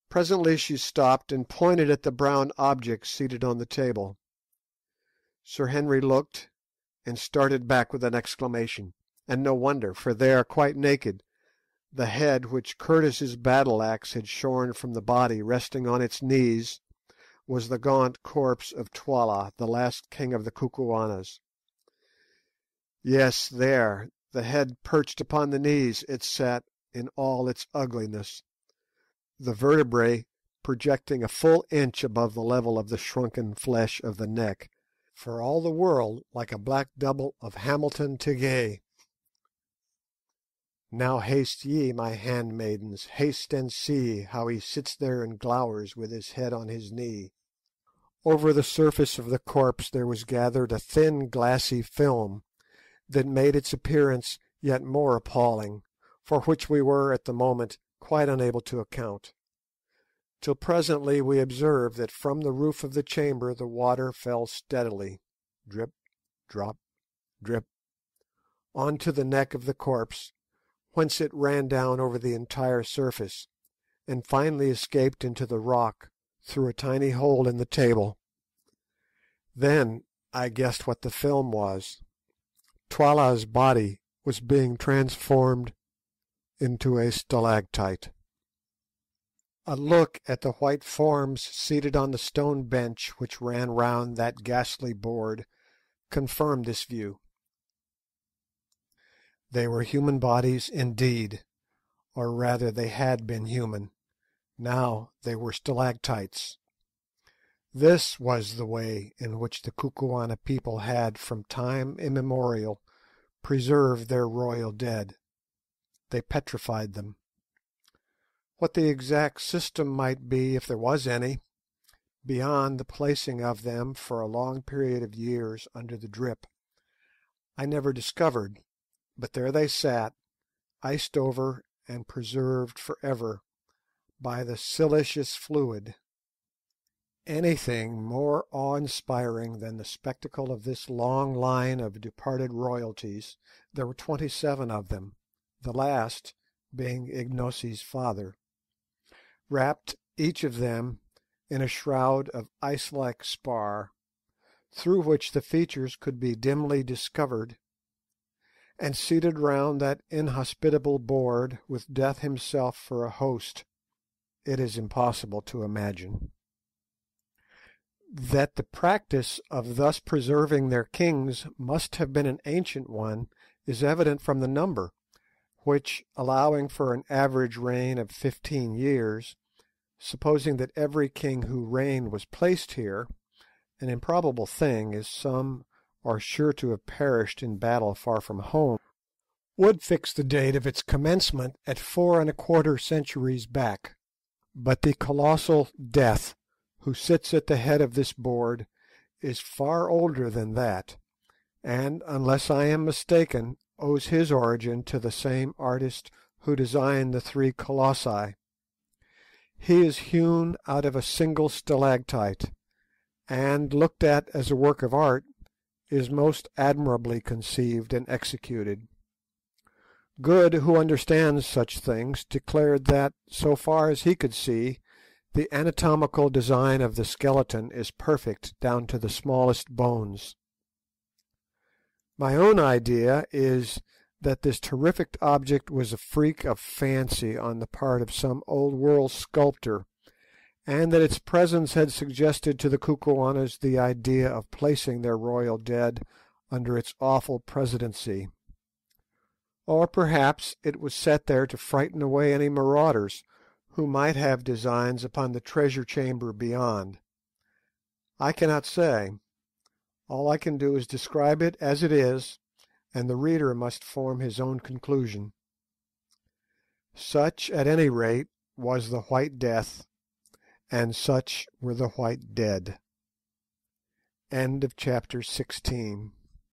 Presently she stopped and pointed at the brown object seated on the table. Sir Henry looked and started back with an exclamation, and no wonder, for there, quite naked, the head which Curtis's battle axe had shorn from the body resting on its knees, was the gaunt corpse of Twala, the last king of the Kukuanas. Yes, there, the head perched upon the knees, it sat in all its ugliness, the vertebrae projecting a full inch above the level of the shrunken flesh of the neck, for all the world like a black double of Hamilton Tighe. Now haste ye, my handmaidens, haste and see how he sits there and glowers with his head on his knee. Over the surface of the corpse there was gathered a thin glassy film that made its appearance yet more appalling, for which we were at the moment quite unable to account, till presently we observed that from the roof of the chamber the water fell steadily, drip, drop, drip, on to the neck of the corpse, whence it ran down over the entire surface, and finally escaped into the rock through a tiny hole in the table. Then I guessed what the film was. Twala's body was being transformed into a stalactite. A look at the white forms seated on the stone bench which ran round that ghastly board confirmed this view. They were human bodies indeed, or rather they had been human. Now they were stalactites. This was the way in which the Kukuana people had, from time immemorial, preserved their royal dead. They petrified them. What the exact system might be, if there was any, beyond the placing of them for a long period of years under the drip, I never discovered, but there they sat, iced over and preserved for ever by the siliceous fluid. Anything more awe-inspiring than the spectacle of this long line of departed royalties, there were 27 of them, the last being Ignosi's father, wrapped each of them in a shroud of ice-like spar, through which the features could be dimly discovered, and seated round that inhospitable board with Death himself for a host, it is impossible to imagine. That the practice of thus preserving their kings must have been an ancient one is evident from the number, which, allowing for an average reign of 15 years, supposing that every king who reigned was placed here, an improbable thing, as some are sure to have perished in battle far from home, would fix the date of its commencement at 4¼ centuries back. But the colossal Death, who sits at the head of this board, is far older than that, and, unless I am mistaken, owes his origin to the same artist who designed the 3 colossi. He is hewn out of a single stalactite, and, looked at as a work of art, is most admirably conceived and executed. Good, who understands such things, declared that, so far as he could see, the anatomical design of the skeleton is perfect down to the smallest bones. My own idea is that this terrific object was a freak of fancy on the part of some old-world sculptor, and that its presence had suggested to the Kukuanas the idea of placing their royal dead under its awful presidency. Or perhaps it was set there to frighten away any marauders who might have designs upon the treasure chamber beyond. I cannot say. All I can do is describe it as it is, and the reader must form his own conclusion. Such, at any rate, was the White Death, and such were the White Dead. End of chapter 16.